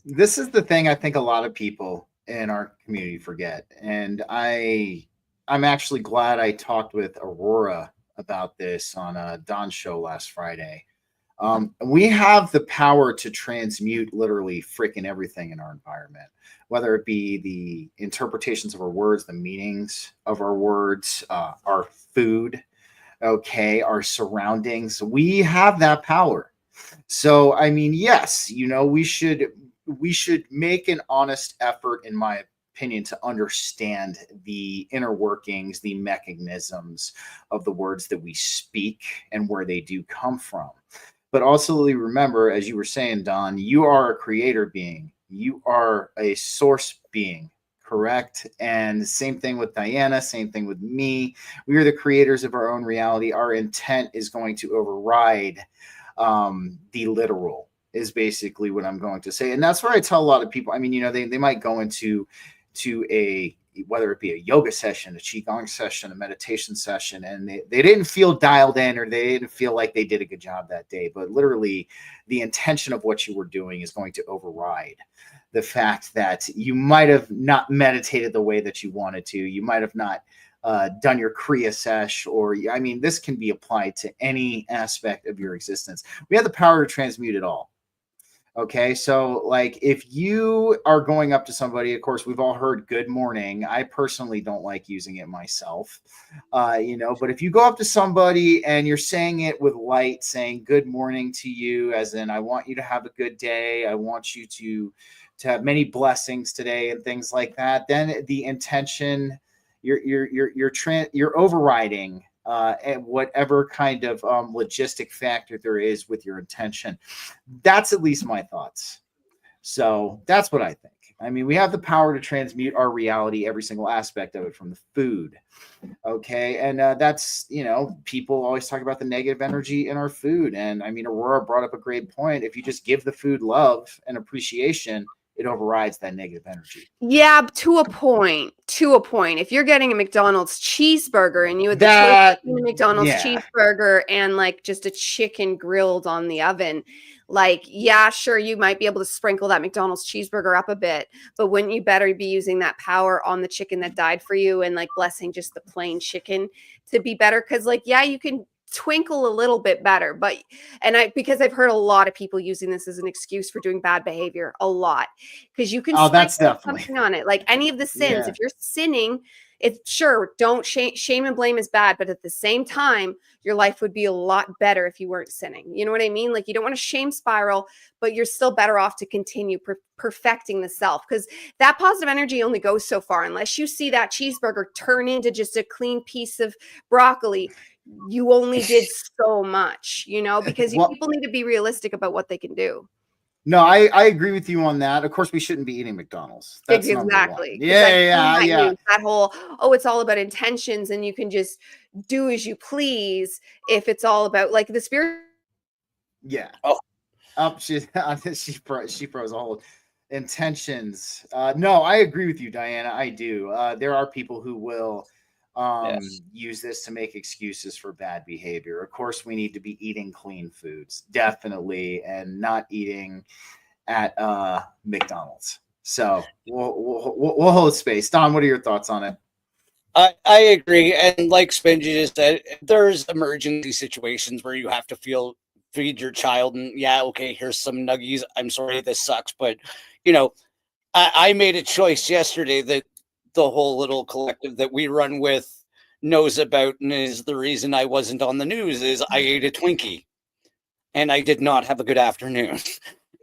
A: This is the thing I think a lot of people in our community forget. And I'm actually glad I talked with Aurora about this on Don's show last Friday. We have the power to transmute literally freaking everything in our environment, whether it be the interpretations of our words, the meanings of our words, our food, our surroundings. We have that power. So, I mean, yes, we should make an honest effort, in my opinion, to understand the inner workings, the mechanisms of the words that we speak and where they do come from. But also remember, as you were saying, Don, you are a creator being. You are a source being, correct? And same thing with Diana, same thing with me. We are the creators of our own reality. Our intent is going to override the literal, is basically what I'm going to say. And that's where I tell a lot of people, I mean, they might go into whether it be a yoga session, a qigong session, a meditation session, and they didn't feel dialed in, or they didn't feel like they did a good job that day. But literally, the intention of what you were doing is going to override the fact that you might have not meditated the way that you wanted to. You might have not done your Kriya sesh, or, I mean, this can be applied to any aspect of your existence. We have the power to transmute it all. Okay, so like if you are going up to somebody, of course, we've all heard good morning. I personally don't like using it myself, but if you go up to somebody and you're saying it with light, saying good morning to you, as in, I want you to have a good day. I want you to have many blessings today and things like that. Then the intention, you're overriding and whatever kind of logistic factor there is with your intention. That's at least my thoughts. So that's what I think. I mean, we have the power to transmute our reality, every single aspect of it, from the food. Okay. And that's, people always talk about the negative energy in our food. And I mean, Aurora brought up a great point. If you just give the food love and appreciation, it overrides that negative energy.
B: Yeah, to a point. If you're getting a McDonald's cheeseburger and you had the choice between a McDonald's cheeseburger and like just a chicken grilled on the oven, like, yeah, sure, you might be able to sprinkle that McDonald's cheeseburger up a bit, but wouldn't you better be using that power on the chicken that died for you and like blessing just the plain chicken to be better? Because like, yeah, you can twinkle a little bit better, but because I've heard a lot of people using this as an excuse for doing bad behavior a lot, because you can
A: that's definitely
B: something on it, like any of the sins. If you're sinning, it's sure, don't shame and blame is bad, but at the same time your life would be a lot better if you weren't sinning. You know what I mean? Like, you don't want to shame spiral, but you're still better off to continue perfecting the self, because that positive energy only goes so far. Unless you see that cheeseburger turn into just a clean piece of broccoli, you only did so much, because people need to be realistic about what they can do.
A: No, I agree with you on that. Of course, we shouldn't be eating McDonald's. That's number one.
B: Exactly. 'Cause
A: Yeah,
B: I've seen
A: yeah,
B: that
A: yeah.
B: news, that whole, oh, it's all about intentions and you can just do as you please if it's all about like the spirit.
A: Yeah.
C: Oh.
A: She froze a whole intentions. No, I agree with you, Diana. I do. There are people who will
C: Yes.
A: use this to make excuses for bad behavior. Of course, we need to be eating clean foods, definitely, and not eating at McDonald's. So we'll hold space. Don, what are your thoughts on it?
C: I agree, and like Spenji just said, there's emergency situations where you have to feed your child, and yeah, okay, here's some nuggies. I'm sorry, this sucks, but you know, I made a choice yesterday that the whole little collective that we run with knows about, and is the reason I wasn't on the news. Is I ate a Twinkie, and I did not have a good afternoon.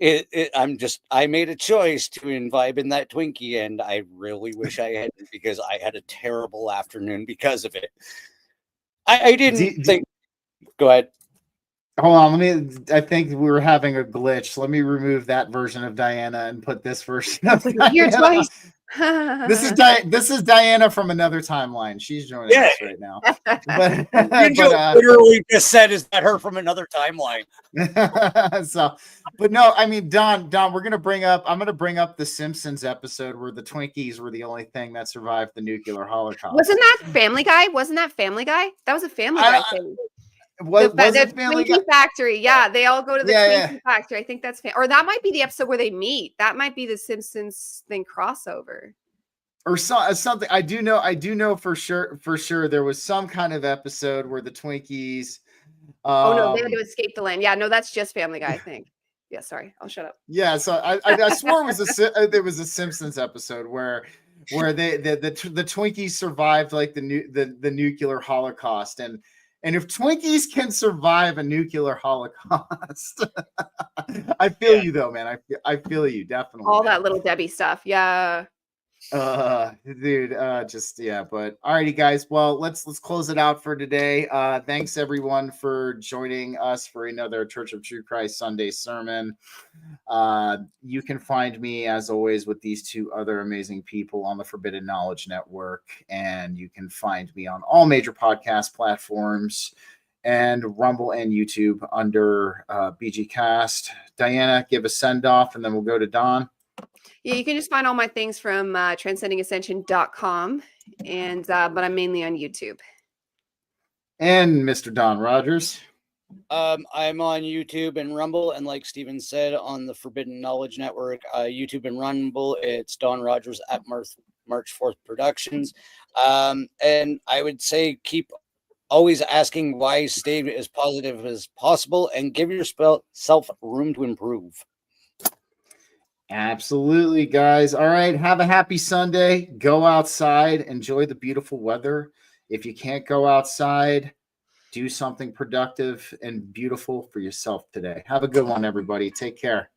C: I made a choice to imbibe in that Twinkie, and I really wish I hadn't, because I had a terrible afternoon because of it. I didn't think. Go ahead.
A: Hold on, I think we were having a glitch. Let me remove that version of Diana and put this version of
B: Your
A: Diana.
B: choice.
A: This is Diana from another timeline. She's joining us right now. But,
C: Literally just said, "Is that her from another timeline?"
A: So, but no, I mean, Don, I'm gonna bring up the Simpsons episode where the Twinkies were the only thing that survived the nuclear holocaust.
B: Wasn't that Family Guy? That was a Family Guy thing.
A: Was
B: the
A: it Family Guy?
B: Twinkie Factory. Yeah, they all go to the
A: Yeah,
B: Twinkie Factory. I think that's or that might be the episode where they meet. That might be the Simpsons thing crossover.
A: Or something. I do know for sure there was some kind of episode where the Twinkies.
B: Oh no, they had to escape the land. Yeah, no, that's just Family Guy, I think. Yeah, sorry, I'll shut up.
A: Yeah, so I swore there was a Simpsons episode where the Twinkies survived like the nuclear holocaust, and if Twinkies can survive a nuclear holocaust, I feel you though, man. I feel you definitely.
B: All
A: man.
B: that Little Debbie stuff. Yeah.
A: Dude, just yeah, but alrighty, guys. Well, let's close it out for today. Thanks everyone for joining us for another Church of True Christ Sunday sermon. You can find me as always with these two other amazing people on the Forbidden Knowledge Network, and you can find me on all major podcast platforms and Rumble and YouTube under BG Cast. Diana, give a send off, and then we'll go to Don.
B: Yeah, you can just find all my things from transcendingascension.com, and but I'm mainly on YouTube.
A: And Mr. Don Rogers.
C: I'm on YouTube and Rumble, and like Steven said, on the Forbidden Knowledge Network, YouTube and Rumble, it's Don Rogers at March 4th Productions. And I would say keep always asking why, stay as positive as possible, and give yourself room to improve.
A: Absolutely, guys. All right. Have a happy Sunday. Go outside. Enjoy the beautiful weather. If you can't go outside, do something productive and beautiful for yourself today. Have a good one, everybody. Take care.